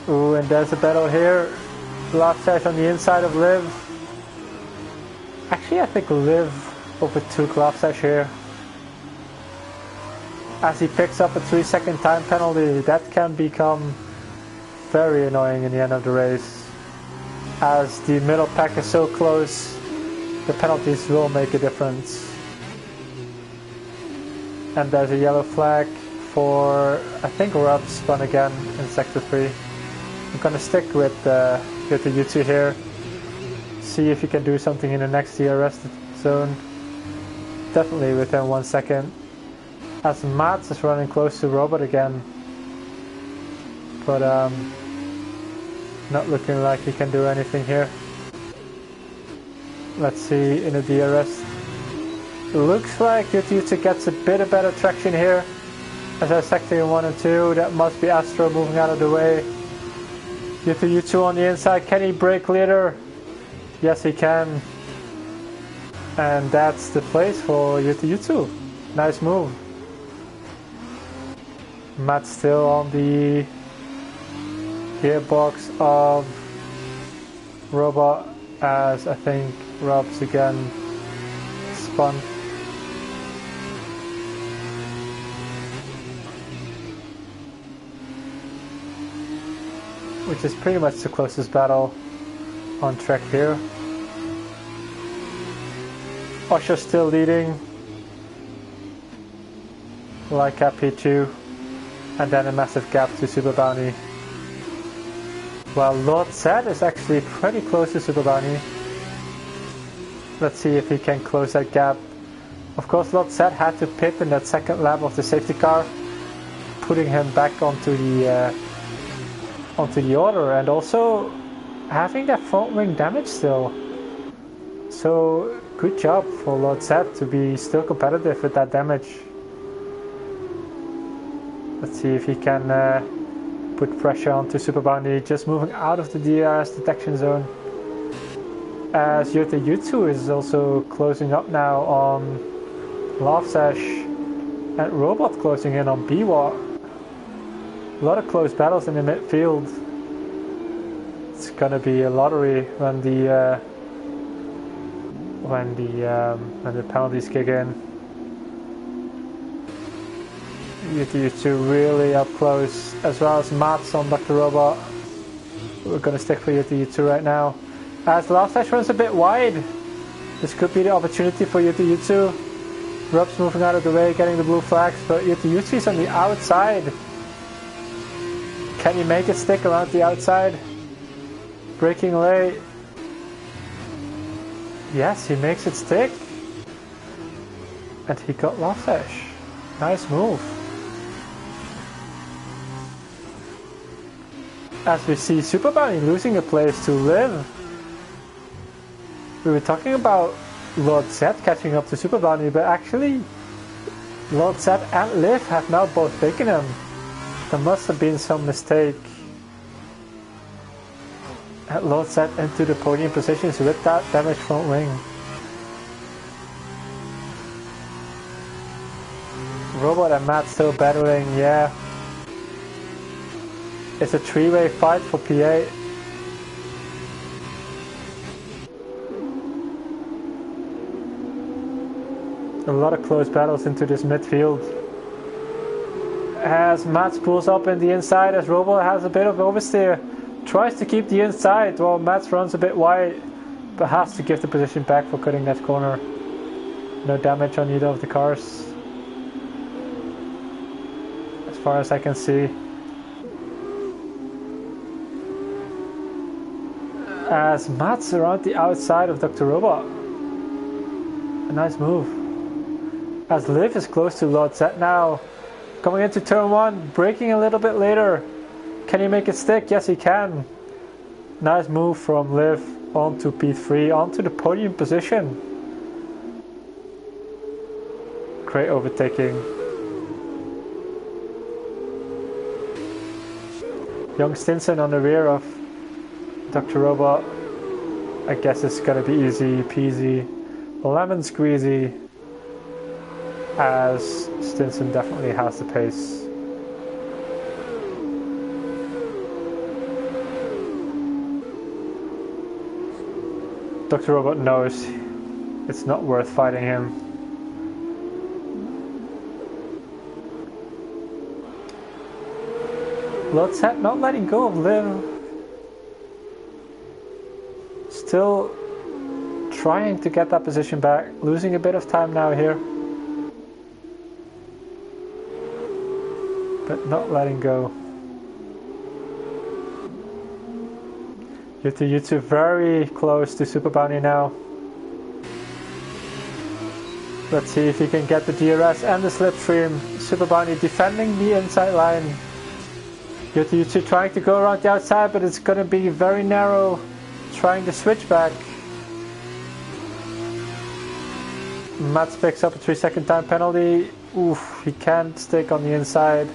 Ooh, and there's a battle here. Last dash on the inside of Liv. Actually, I think Liv overtook last dash here. As he picks up a 3-second time penalty, that can become very annoying in the end of the race. As the middle pack is so close, the penalties will make a difference. And there's a yellow flag for, I think, Rob spun again in sector 3. I'm gonna stick with the U2 here. See if he can do something in the next DRS zone. Definitely within 1 second. As Mats is running close to Robert again. But not looking like he can do anything here. Let's see in the DRS. Looks like U2 gets a bit of better traction here. As I sector 1 and 2, that must be Astro moving out of the way. U2 on the inside, can he break leader? Yes he can. And that's the place for U2. Nice move. Matt still on the gearbox of Robot, as I think Rob's again spun. Which is pretty much the closest battle on track here. Osho still leading, like at P2, and then a massive gap to Super Bounty. Well, Lord Zed is actually pretty close to Super Bounty. Let's see if he can close that gap. Of course, Lord Zed had to pit in that second lap of the safety car, putting him back onto the order, and also having that front wing damage still. So good job for Lord Zed to be still competitive with that damage. Let's see if he can put pressure onto Super Bounty, just moving out of the DRS detection zone. As U2 is also closing up now on Lovesash, and Robot closing in on BWAT. A lot of close battles in the midfield. It's gonna be a lottery when the penalties kick in. U2 really up close, as well as Mats on Dr. Robot. We're gonna stick for U2 right now. As the last dash runs a bit wide, this could be the opportunity for U2. Rob's moving out of the way, getting the blue flags, but U2 is on the outside. Can he make it stick around the outside? Breaking late. Yes, he makes it stick. And he got Lovesash. Nice move. As we see Super Bounty losing a place to Liv. We were talking about Lord Zed catching up to Super Bounty, but actually Lord Zed and Liv have now both taken him. There must have been some mistake. Lord Zed into the podium positions with that damaged front wing. Robot and Matt still battling, yeah. It's a three-way fight for P8. A lot of close battles into this midfield. As Mats pulls up in the inside, as Robot has a bit of oversteer. Tries to keep the inside while Mats runs a bit wide, but has to give the position back for cutting that corner. No damage on either of the cars, as far as I can see. As Mats around the outside of Dr. Robot. A nice move. As Liv is close to Lord Zed now. Coming into turn 1, braking a little bit later. Can he make it stick? Yes, he can. Nice move from Liv onto P3, onto the podium position. Great overtaking. Young Stinson on the rear of Dr. Robot. I guess it's gonna be easy peasy, lemon squeezy, as Stinson definitely has the pace. Dr. Robot knows it's not worth fighting him. Lotzet not letting go of Liv. Still trying to get that position back. Losing a bit of time now here. But not letting go. YouTube very close to Super Bounty now. Let's see if he can get the DRS and the slipstream. Super Bounty defending the inside line. YouTube trying to go around the outside, but it's going to be very narrow. Trying to switch back. Mats picks up a 3-second time penalty. Oof, he can't stick on the inside.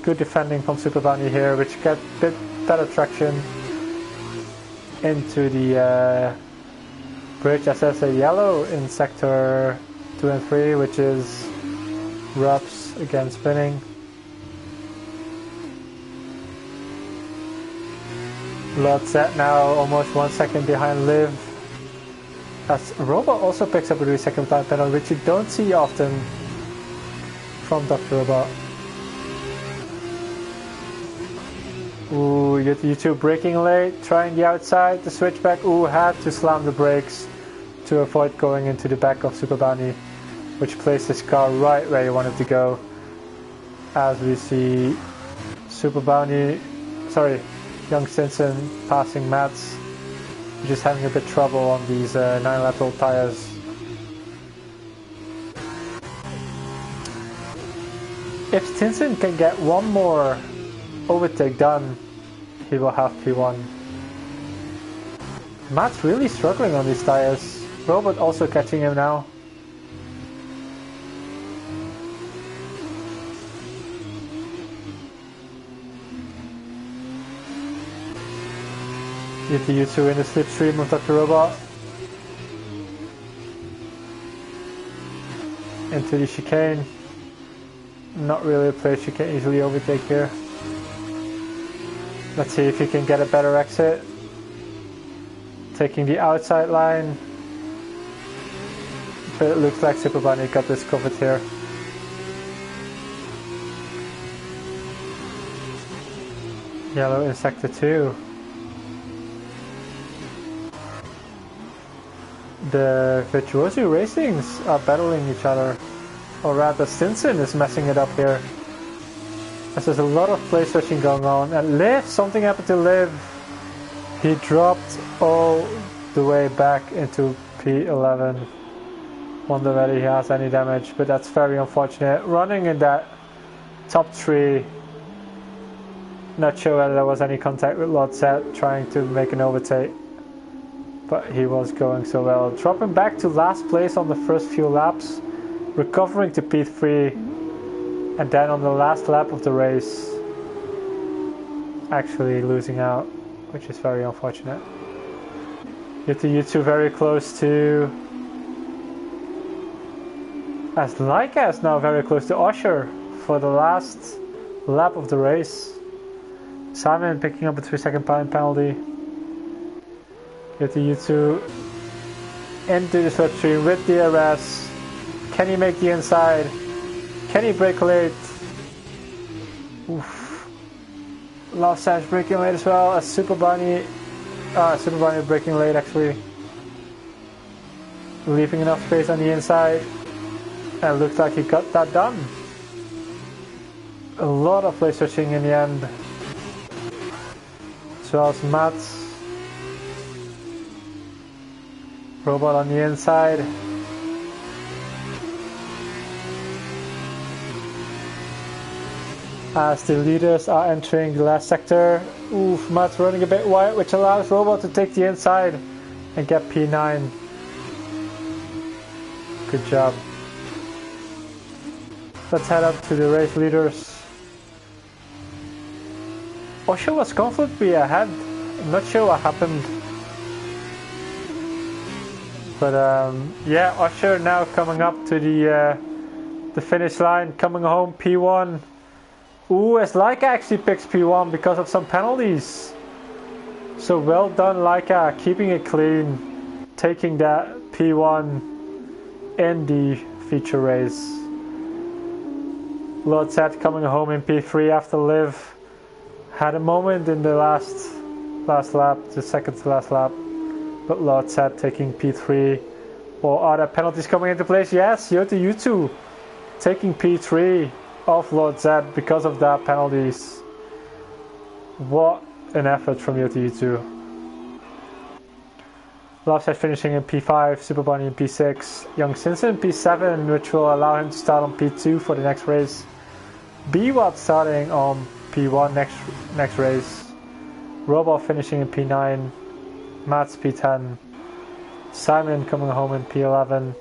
Good defending from Super Bounty here, which get a bit better traction into the bridge. As there's a yellow in sector 2 and 3, which is Rups again spinning. Lot set now almost 1 second behind Liv. As Robot also picks up a 3-second time penalty, which you don't see often from Dr. Robot. Ooh, YouTube braking late, trying the outside, the switchback. Ooh, had to slam the brakes to avoid going into the back of Super Bounty, which placed his car right where he wanted to go. As we see Young Stinson passing Mats, just having a bit trouble on these 9 lateral tires. If Stinson can get one more overtake done, he will have P1. Matt's really struggling on these tires. Robot also catching him now. Get the U2 in the slipstream of Dr. Robot. Into the chicane. Not really a place you can easily overtake here. Let's see if he can get a better exit. Taking the outside line. But it looks like Super Bounty got this covered here. Yellow in sector 2. The Virtuoso Racings are battling each other. Or rather, Stinson is messing it up here. As there's a lot of place switching going on. And Liv, something happened to Liv. He dropped all the way back into P11. Wonder whether he has any damage, but that's very unfortunate. Running in that top 3. Not sure whether there was any contact with Lotzet trying to make an overtake. But he was going so well. Dropping back to last place on the first few laps. Recovering to P3. And then on the last lap of the race, actually losing out, which is very unfortunate. Get the U2 very close to... As Laika is now very close to Usher for the last lap of the race. Simon picking up a 3-second time penalty. Get the U2 into the slipstream with DRS. Can he make the inside? Can he brake late? Oof. Love Sash braking late as well as Super Bounty braking late actually. Leaving enough space on the inside. And it looks like he got that done. A lot of place switching in the end. As well as Mats. Robot on the inside. As the leaders are entering the last sector. Oof, Matt's running a bit wide, which allows Robot to take the inside and get P9. Good job. Let's head up to the race leaders. Osho was comfortably ahead. I'm not sure what happened. But yeah, Usher now coming up to the finish line, coming home P1. Ooh, as Leica actually picks P1 because of some penalties. So well done Leica, keeping it clean, taking that P1 in the feature race. Lord Zed coming home in P3 after Liv had a moment in the last lap, the second to last lap. But Lord Zed taking P3. Or are there penalties coming into place? Yes, Yota U2 taking P3 off Lord Zed because of that penalties. What an effort from Yota U2. Love finishing in P5, Super Bunny in P6, Young Simpson in P7, which will allow him to start on P2 for the next race. B-Watt starting on P1 next race. Robot finishing in P9, Matt's P10, Simon coming home in P11,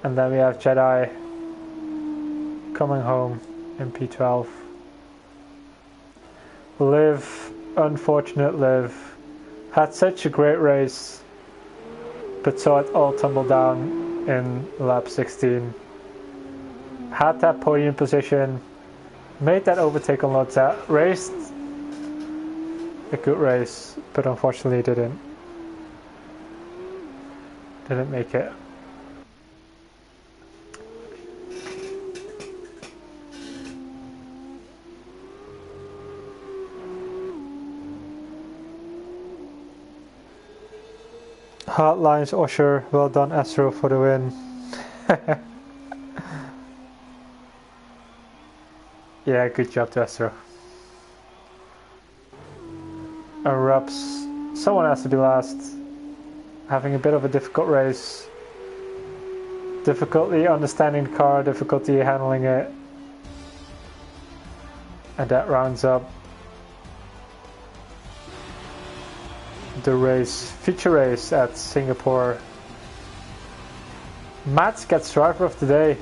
and then we have Jedi coming home in P12. Liv, unfortunate Liv, had such a great race, but saw it all tumble down in lap 16. Had that podium position, made that overtake on Lord Zed, raced a good race, but unfortunately didn't make it. Hard lines, Usher. Well done, Astro, for the win. Yeah, good job to Astro. And Rups, someone has to be last. Having a bit of a difficult race. Difficulty understanding the car, difficulty handling it. And that rounds up the race, feature race at Singapore. Mats gets driver of the day.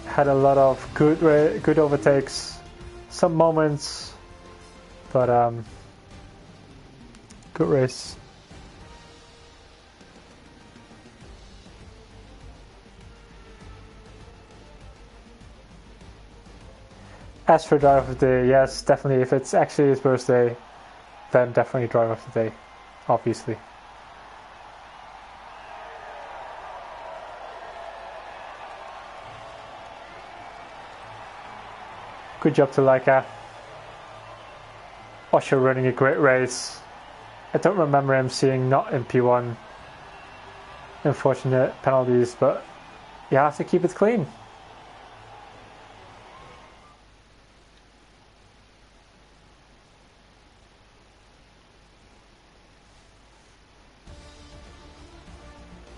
Had a lot of good overtakes, some moments, but good race. As for driver of the day, yes, definitely. If it's actually his birthday, then definitely driver of the day, obviously. Good job to Leica. Usher running a great race. I don't remember him seeing not in P1. Unfortunate penalties, but you have to keep it clean.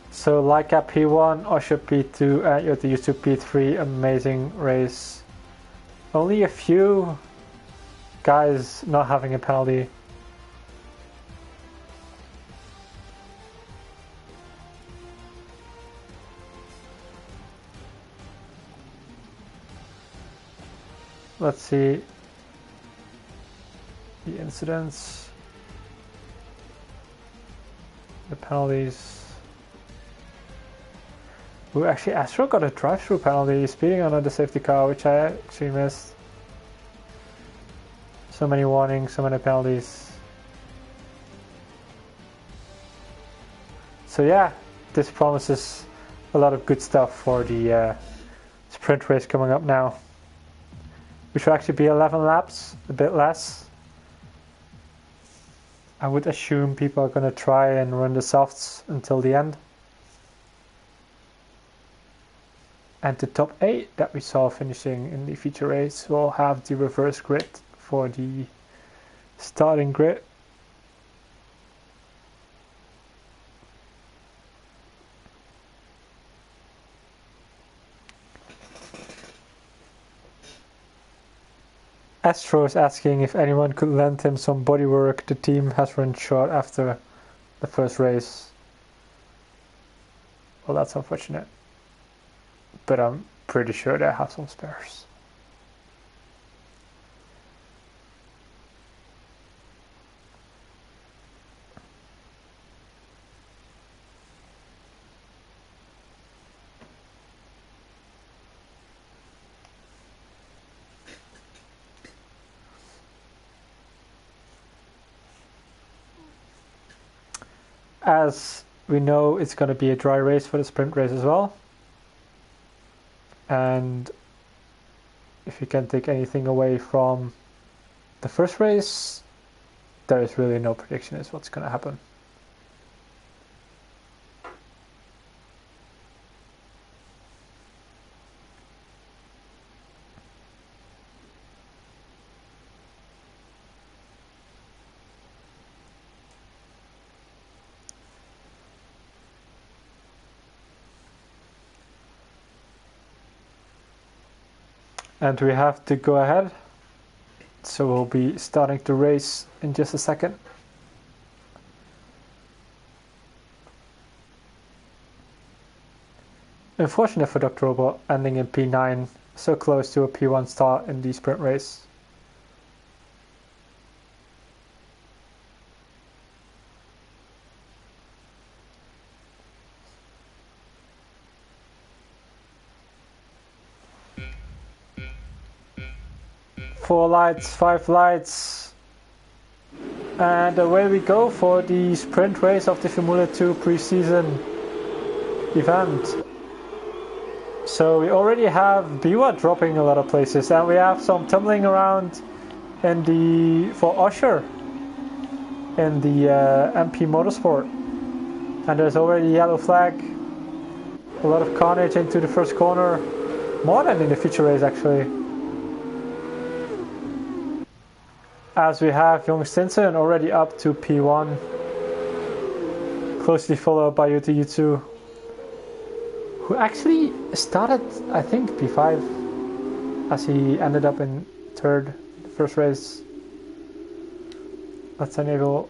So Leica P1, Usher P2, and Yota U2 P3. Amazing race. Only a few guys not having a penalty. Let's see the incidents, the penalties. Ooh, actually, Astro got a drive-through penalty, speeding on the safety car, which I actually missed. So many warnings, so many penalties. So yeah, this promises a lot of good stuff for the sprint race coming up now. Which will actually be 11 laps, a bit less. I would assume people are going to try and run the softs until the end. And the top 8 that we saw finishing in the feature race will have the reverse grid for the starting grid. Astro is asking if anyone could lend him some bodywork. The team has run short after the first race. Well, that's unfortunate. But I'm pretty sure they have some spares. As we know, it's going to be a dry race for the sprint race as well. And if you can take anything away from the first race, there is really no prediction as what's going to happen. And we have to go ahead, so we'll be starting to race in just a second. Unfortunate for Dr. Robot ending in P9, so close to a P1 start in the sprint race. Four lights, 5 lights, and away we go for the sprint race of the Formula 2 preseason event. So we already have Biwa dropping a lot of places, and we have some tumbling around in the for Usher in the MP Motorsport, and there's already a yellow flag. A lot of carnage into the first corner, more than in the feature race actually. As we have Young Stinson already up to P1, closely followed by Yuta Yutsu, who actually started, I think, P5, as he ended up in third the first race. Let's enable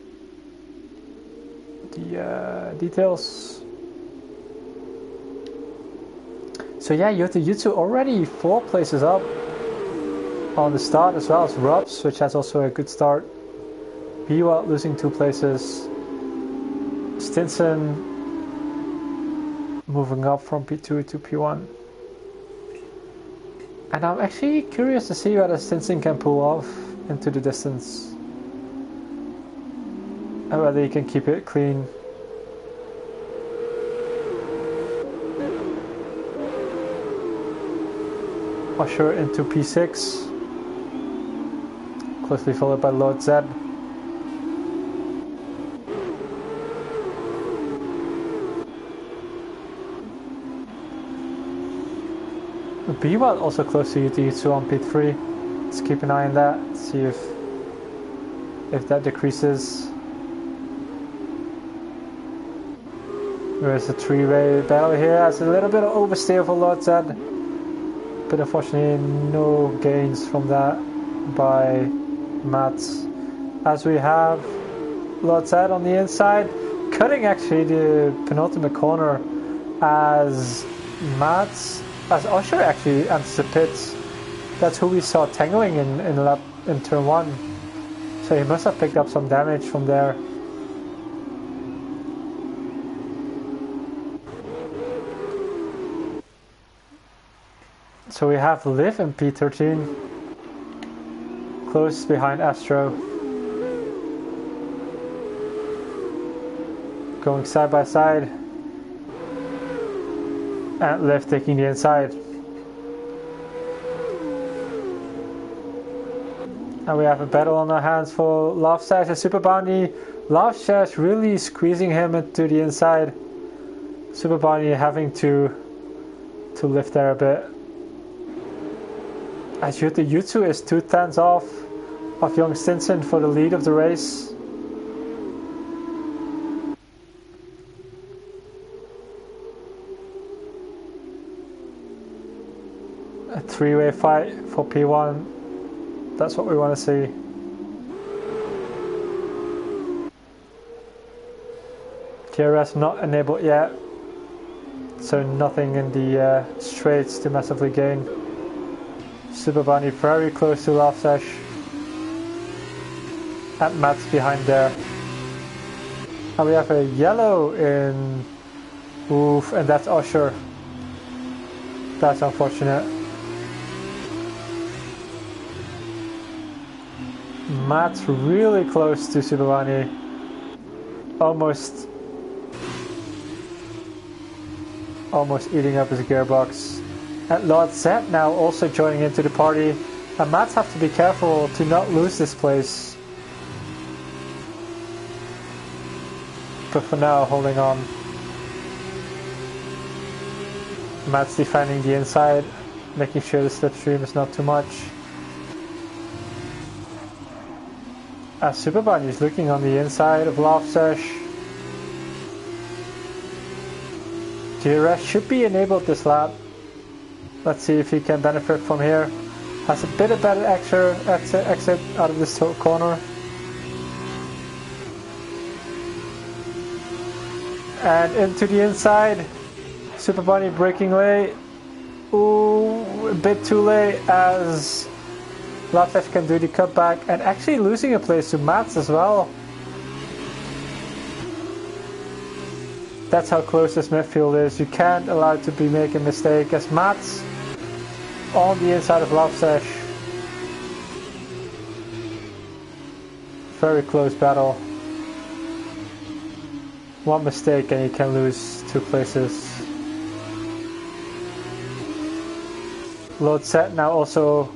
the details. So yeah, Yuta Yutsu already 4 places up on the start, as well as Robs, which has also a good start. Biwa losing 2 places. Stinson moving up from P2 to P1. And I'm actually curious to see whether Stinson can pull off into the distance, and whether he can keep it clean. Usher into P6, closely followed by Lord Z. Biwa also close to Yutsu on P3. Let's keep an eye on that, see if that decreases. There's a 3-way battle here. That's a little bit of oversteer for Lord Z, but unfortunately no gains from that by Mats. As we have Lord Z on the inside, cutting actually the penultimate corner as Usher actually enters the pits. That's who we saw tangling in turn 1. So he must have picked up some damage from there. So we have Liv in P13, close behind Astro. Going side by side. And Liv taking the inside. And we have a battle on our hands for Lovesash and Super Bounty. Lovesash really squeezing him into the inside. Super Bounty having to lift there a bit. As Yuta Yutsu is 2/10 off of Young Stinson for the lead of the race. A 3-way fight for P1. That's what we want to see. TRS not enabled yet, so nothing in the straights to massively gain. Super Bunny very close to Lovesash, and Matt's behind there. And we have a yellow in Oof, and that's Usher. That's unfortunate. Matt's really close to Super Bunny, almost almost eating up his gearbox. And Lord Zed now also joining into the party. And Mats have to be careful to not lose this place. But for now, holding on. Mats defending the inside, making sure the slipstream is not too much. As Super Bunny is looking on the inside of Lofsesh. DRS should be enabled this lap. Let's see if he can benefit from here. Has a bit of better exit out of this corner. And into the inside. Super Bunny breaking late. Ooh, a bit too late as Lofsesh can do the cutback and actually losing a place to Mats as well. That's how close this midfield is. You can't allow it to be making a mistake as Mats on the inside of Lofsesh. Very close battle. One mistake and you can lose 2 places. Lord Zed now also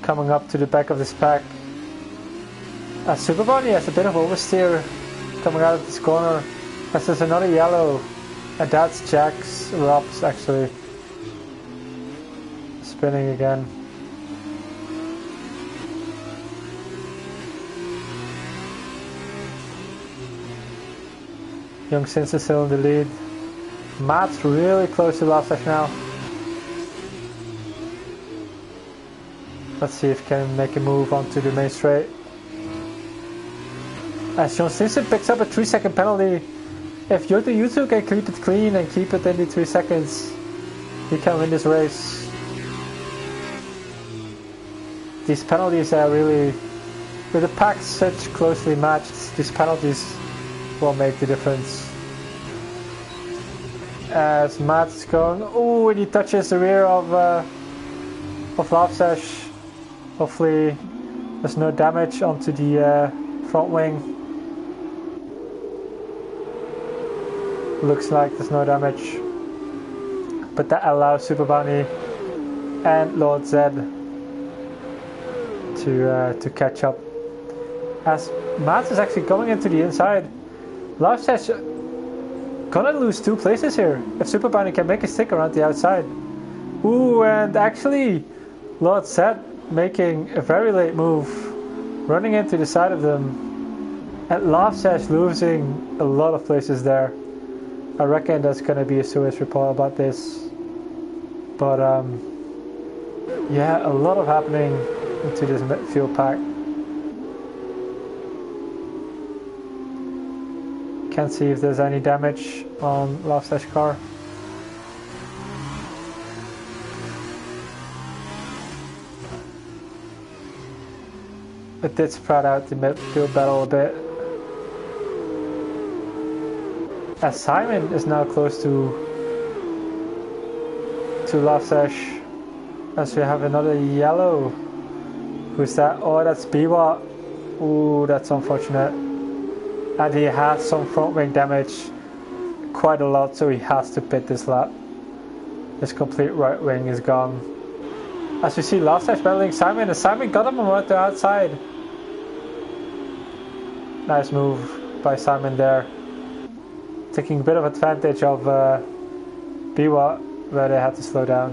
coming up to the back of this pack. As Super Bunny has a bit of oversteer coming out of this corner. As there's another yellow, and that's Jack's Rob's actually spinning again. Young Sins is still in the lead. Matt's really close to Lofsesh now. Let's see if he can make a move onto the main straight. As John Stinson picks up a 3-second penalty. If Yoto Yutu can keep it clean and keep it in the 3 seconds, he can win this race. These penalties are really, with the pack such closely matched, these penalties will make the difference. As Matt's going, oh, and he touches the rear of Lofsesh. Hopefully there's no damage onto the front wing. Looks like there's no damage, but that allows Super Bunny and Lord Zed to catch up. As Mats is actually going into the inside, Lofsesh gonna lose 2 places here if Super Bunny can make a stick around the outside. Ooh, and actually Lord Zed making a very late move, running into the side of them, and Lofsesh losing a lot of places there. I reckon there's going to be a Suez report about this. But yeah, a lot of happening into this midfield pack. Can't see if there's any damage on Lofsesh car. It did spread out the midfield battle a bit. As Simon is now close to Lofsesh. As we have another yellow. Who's that? Oh, that's Biwa. Ooh, that's unfortunate. And he has some front wing damage. Quite a lot, so he has to pit this lap. His complete right wing is gone. As we see Lofsesh battling Simon, and Simon got him on the outside. Nice move by Simon there. Taking a bit of advantage of Biwa, where they had to slow down.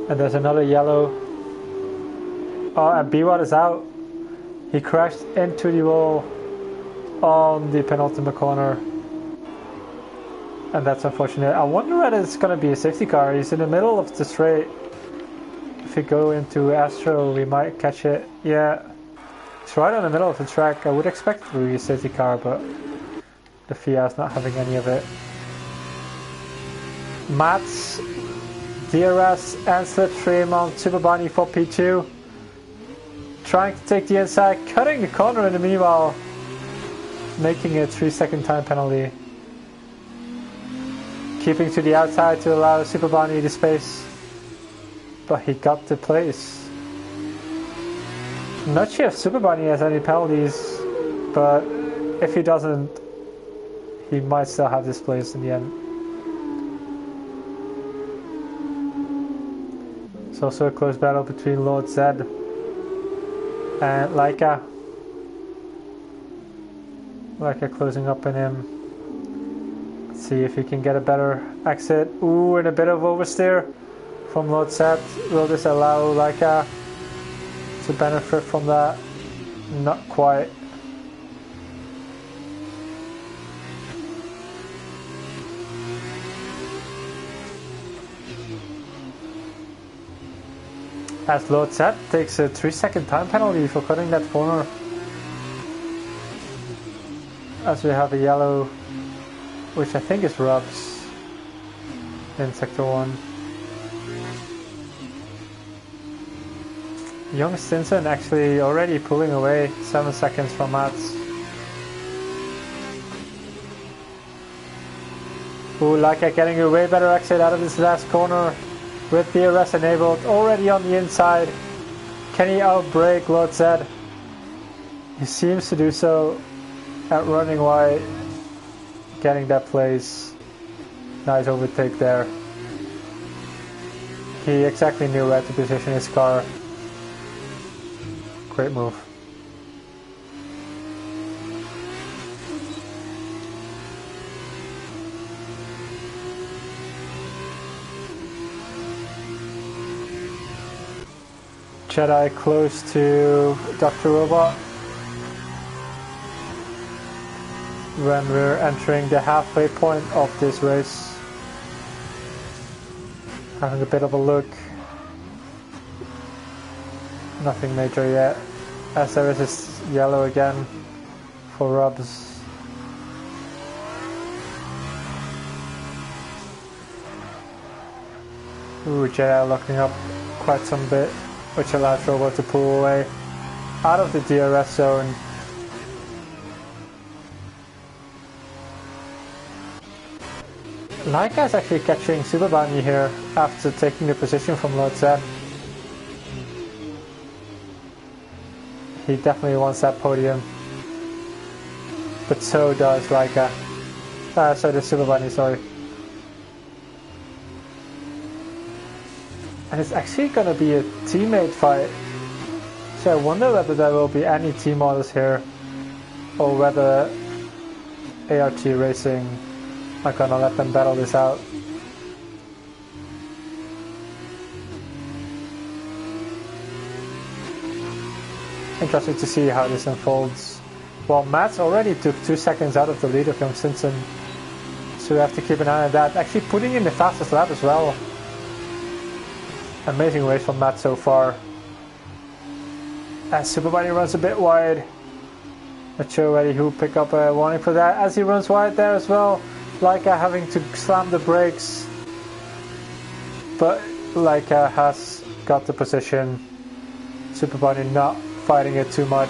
And there's another yellow. Oh, and Biwa is out. He crashed into the wall on the penultimate corner. And that's unfortunate. I wonder whether it's going to be a safety car. He's in the middle of the straight. If we go into Astro, we might catch it. Yeah, it's right on the middle of the track. I would expect it to be a safety car, but the FIA is not having any of it. Mats, DRS and slipstream on Super Bunny for P2. Trying to take the inside, cutting the corner in the meanwhile, making a 3-second time penalty. Keeping to the outside to allow Super Bunny the space. But he got the place. I'm not sure if Super Bunny has any penalties. but if he doesn't, he might still have this place in the end. It's also a close battle between Lord Zed and Laika. Laika closing up on him. Let's see if he can get a better exit. Ooh, and a bit of oversteer from Lord Zed. Will this allow Laika to benefit from that? Not quite. As Lord Zed takes a 3-second time penalty for cutting that corner. As we have a yellow, which I think is Rubs in Sector 1. Young Stinson actually already pulling away 7 seconds from Mats. Ooh, Laika getting a way better exit out of this last corner with DRS enabled, already on the inside. Can he outbrake Lord Zed? He seems to do so, outrunning wide, getting that place. Nice overtake there. He exactly knew where to position his car. Great move. Jedi close to Dr. Robot. When we're entering the halfway point of this race. Having a bit of a look. Nothing major yet. As there is this yellow again for Rubs. Ooh, Jedi locking up quite some bit, which allows Robot to pull away out of the DRS zone. Laika is actually catching Super Bunny here after taking the position from Lord Zed. He definitely wants that podium. But so does Laika. So does Super Bunny, sorry. And it's actually going to be a teammate fight. So I wonder whether there will be any team orders here, or whether ART Racing are going to let them battle this out. Interesting to see how this unfolds. Well, Mats already took 2 seconds out of the lead of Young Stinson, so we have to keep an eye on that. Actually putting in the fastest lap as well. Amazing race from Matt so far. As Super Bunny runs a bit wide. Not sure whether he'll pick up a warning for that. As he runs wide there as well. Laika having to slam the brakes. But Laika has got the position. Super Bunny not fighting it too much.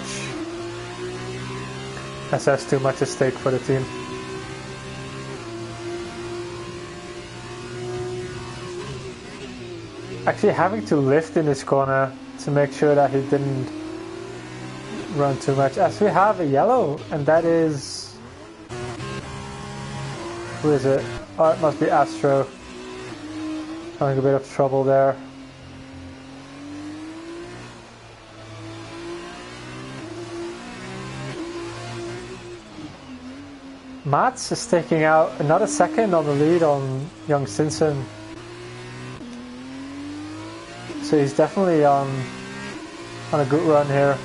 As there's too much at stake for the team. Actually having to lift in this corner to make sure that he didn't run too much. As we have a yellow, and that is... who is it? Oh, it must be Astro. Having a bit of trouble there. Mats is taking out another second on the lead on Young Stinson. So he's definitely on a good run here.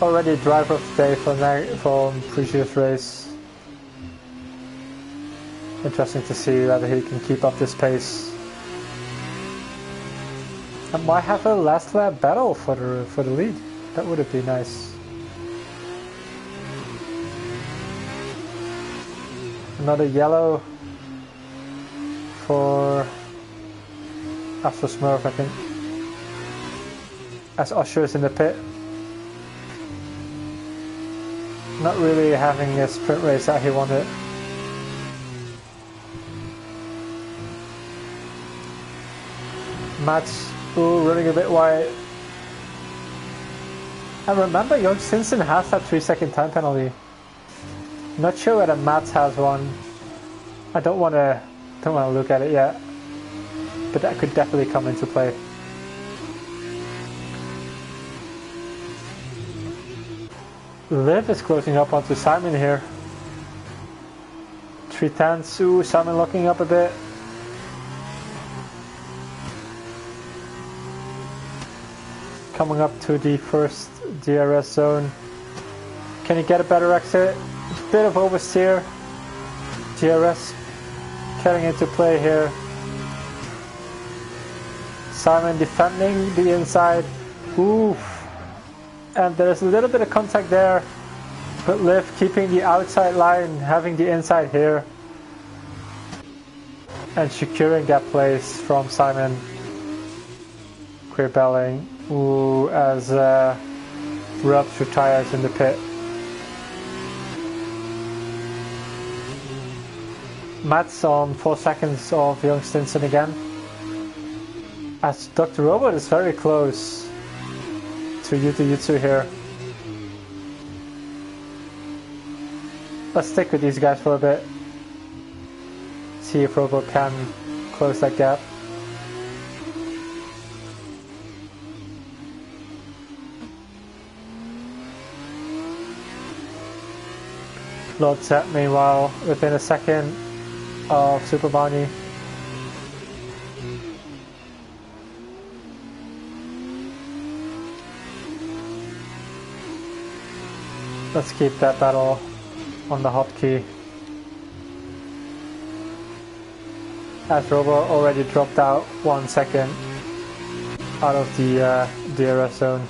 Already driver of the day from previous race. Interesting to see whether he can keep up this pace. And might have a last lap battle for the lead. That would have been nice. Another yellow for Astro Smurf, I think. As Usher is in the pit. Not really having a sprint race that he wanted. Mats running a bit wide. And remember, Young Simpson has that 3-second time penalty. Not sure whether Mats has one. I don't want to look at it yet, but that could definitely come into play. Liv is closing up onto Simon here. 3/10. Ooh, Simon locking up a bit. Coming up to the first DRS zone. Can he get a better exit? Bit of oversteer. DRS getting into play here. Simon defending the inside. Ooh. And there's a little bit of contact there. But Liv keeping the outside line, having the inside here. And securing that place from Simon. Queer belling. Ooh, as Rubs retires in the pit. Mats on 4 seconds of Young Stinson again. As Dr. Robot is very close to Yuta Yutsu here. Let's stick with these guys for a bit. See if Robot can close that gap. Lord Set, meanwhile, within a second of Super Barney. Let's keep that battle on the hotkey. As Robo already dropped out 1 second out of the DRS zone.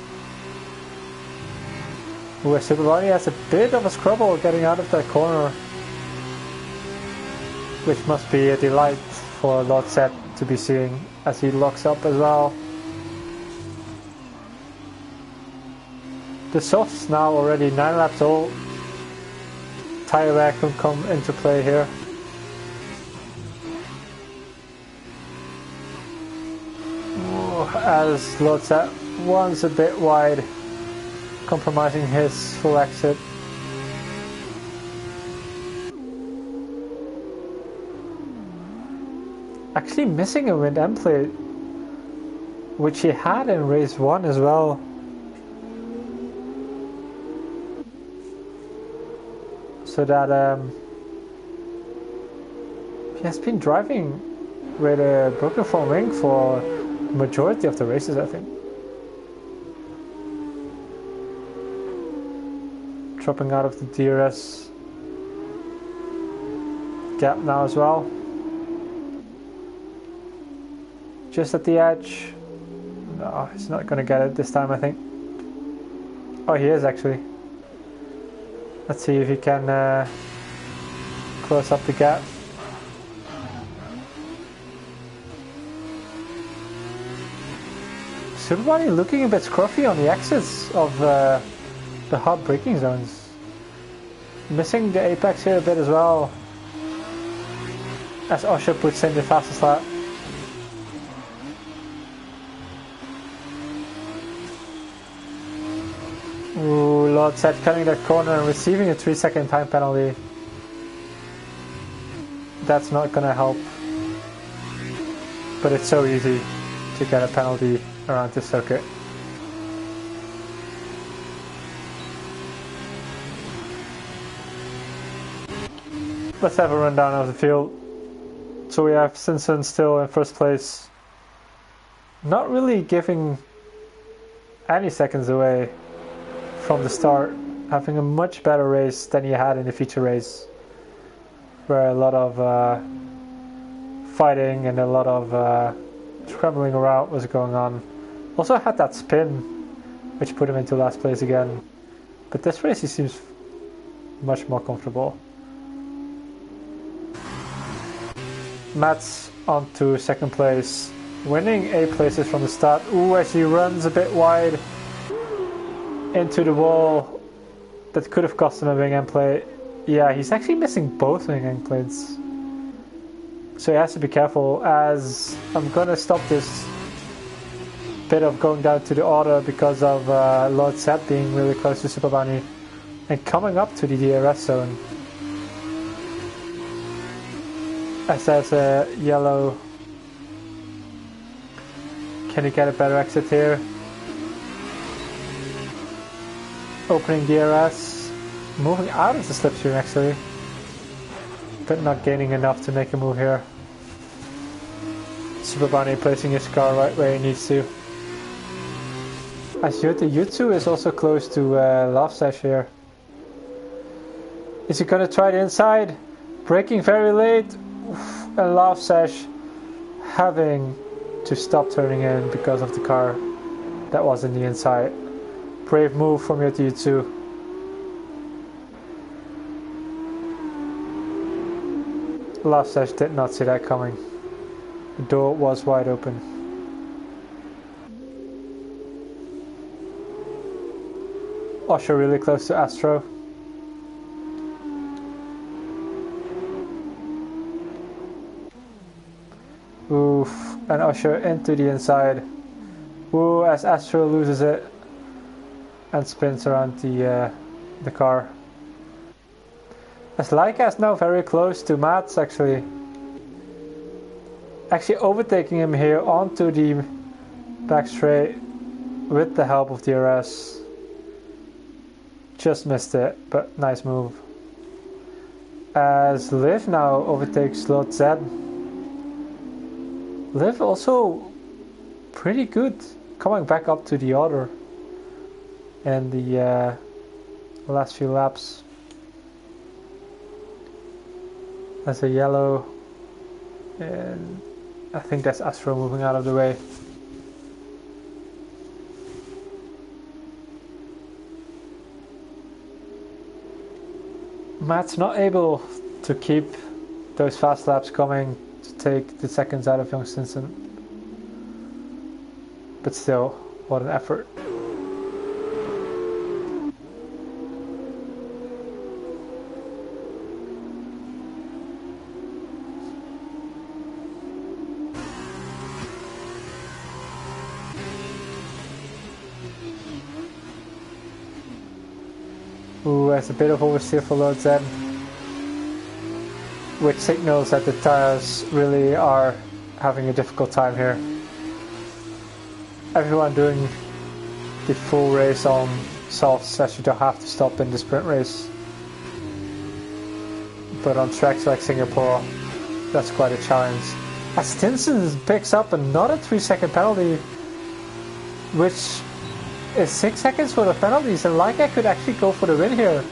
Where Super Barney has a bit of a scrabble getting out of that corner. Which must be a delight for Lord Set to be seeing as he locks up as well. The softs now already 9 laps old. Tire wear can come into play here. Ooh, as Lord Set once a bit wide, compromising his full exit. Actually missing a wind end plate, which he had in race 1 as well. So that he has been driving with a broken front wing for the majority of the races, I think. Dropping out of the DRS gap now as well. Just at the edge. No, he's not going to get it this time, I think. Oh, he is actually. Let's see if he can close up the gap. Super Barney looking a bit scruffy on the exits of the hard braking zones. Missing the apex here a bit as well. As Osher puts in the fastest lap. Ooh, Lord Set cutting that corner and receiving a 3-second time penalty. That's not gonna help. But it's so easy to get a penalty around this circuit. Let's have a rundown of the field. So we have Simpson still in first place. Not really giving any seconds away from the start, having a much better race than he had in the feature race, where a lot of fighting and a lot of scrambling around was going on. Also had that spin, which put him into last place again. But this race he seems much more comfortable. Mats on to second place, winning 8 places from the start. Ooh, as he runs a bit wide into the wall, that could have cost him a wing end plate. Yeah, he's actually missing both wing end plates, so he has to be careful. As I'm gonna stop this bit of going down to the auto because of Lord Zed being really close to Super Bunny and coming up to the DRS zone. As there's a yellow. Can he get a better exit here? Opening DRS, moving out of the slipstream actually, but not gaining enough to make a move here. Super Bunny placing his car right where he needs to. As Yutsu is also close to Love Sash here. Is he gonna try the inside? Braking very late, and Love Sash having to stop turning in because of the car that was in the inside. Brave move from Yutsu. Love Sash did not see that coming. The door was wide open. Usher really close to Astro. Oof, and Usher into the inside. Ooh, as Astro loses it and spins around the car. As Laika is now very close to Mats actually overtaking him here onto the back straight with the help of DRS. Just missed it, but nice move. As Liv now overtakes Lord Zed. Liv also pretty good coming back up to the order in the last few laps. There's a yellow, and I think that's Astro moving out of the way. Matt's not able to keep those fast laps coming to take the seconds out of Young Stinson. But still, what an effort. Ooh, that's a bit of oversteer for Lord Zed, which signals that the tires really are having a difficult time here. Everyone doing the full race on softs, as you don't have to stop in the sprint race. But on tracks like Singapore, that's quite a challenge. As Stinson picks up another 3-second penalty, which is 6 seconds for the penalties, and Laika could actually go for the win here.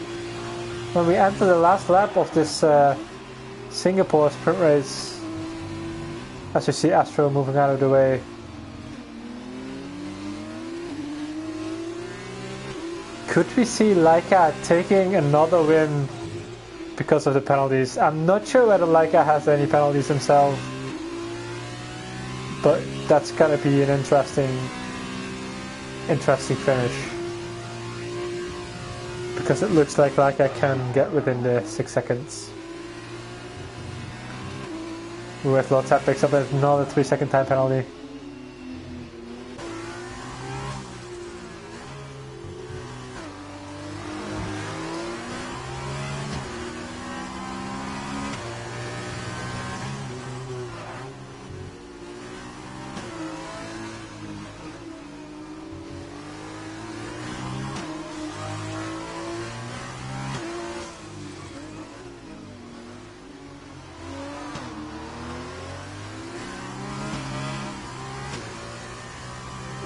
When we enter the last lap of this Singapore sprint race, as you see Astro moving out of the way. Could we see Laika taking another win because of the penalties? I'm not sure whether Laika has any penalties himself, but that's gonna be an interesting finish, because it looks like I can get within the 6 seconds. With Lotap picks up another 3-second time penalty.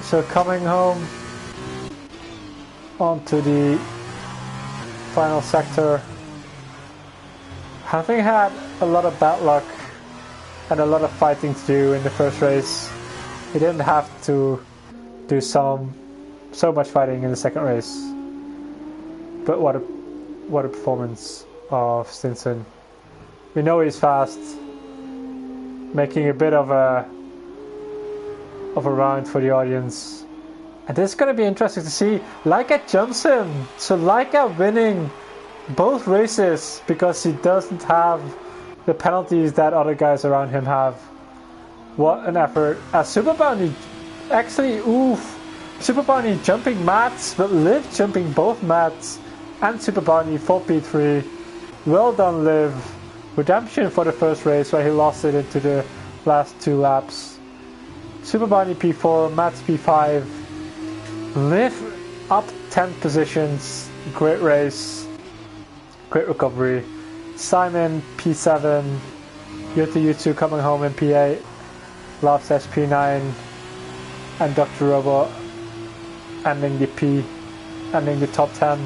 So coming home onto the final sector, having had a lot of bad luck and a lot of fighting to do in the first race, he didn't have to do so much fighting in the second race. But what a performance of Stinson. We know he's fast, making a bit of a round for the audience, and this is going to be interesting to see. Laika jumps him, so Laika winning both races because he doesn't have the penalties that other guys around him have. What an effort. As Super Bounty Actually, oof. Super Bunny jumping mats, but Liv jumping both mats and Super Bunny for P3. Well done, Liv. Redemption for the first race where he lost it into the last 2 laps. Super Bunny P4, Mats P5. Liv up 10 positions. Great race. Great recovery. Simon P7. Yutu coming home in P8. Loves SP9. And Dr. Robot ending the top 10.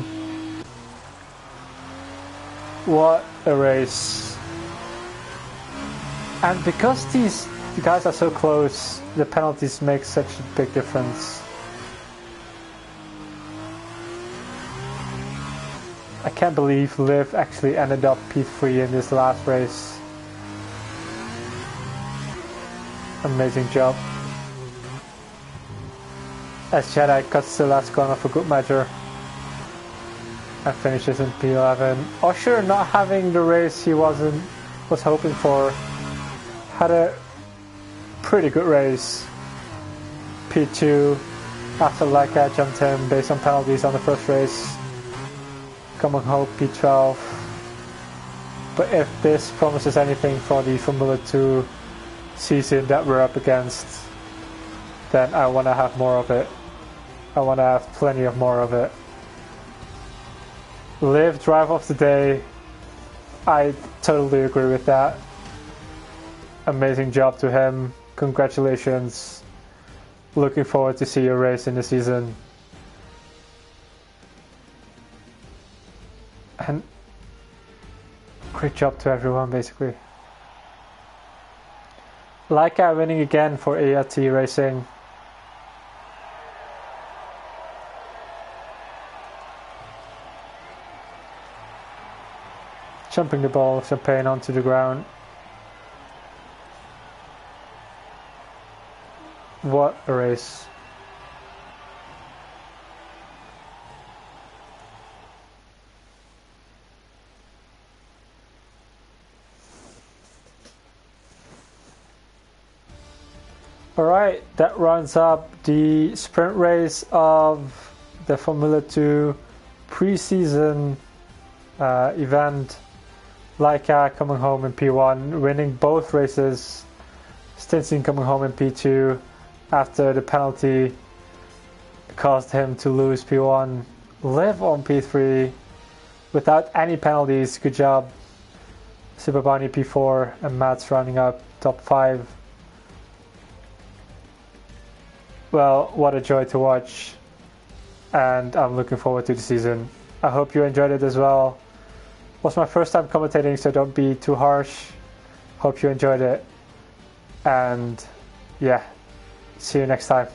What a race. And because these guys are so close, the penalties make such a big difference. I can't believe Liv actually ended up P3 in this last race. Amazing job. As Jedi cuts the last corner for good measure and finishes in P11. Usher not having the race he was hoping for. Had a pretty good race. P2 after Laika jumped him based on penalties on the first race. Coming home P12. But if this promises anything for the Formula 2 season that we're up against, then I want to have more of it. I want to have plenty of more of it. Liv drive of the day. I totally agree with that. Amazing job to him. Congratulations. Looking forward to see your race in the season. And great job to everyone, basically. Laika winning again for ART Racing. Jumping the ball of champagne onto the ground. What a race. Alright, that rounds up the sprint race of the Formula 2 pre-season event. Laika coming home in P1, winning both races. Stinson coming home in P2 after the penalty caused him to lose P1. Liv on P3 without any penalties. Good job. Super Bunny P4 and Mats rounding up top 5. Well, what a joy to watch, and I'm looking forward to the season. I hope you enjoyed it as well. It was my first time commentating, so don't be too harsh. Hope you enjoyed it, and yeah, see you next time.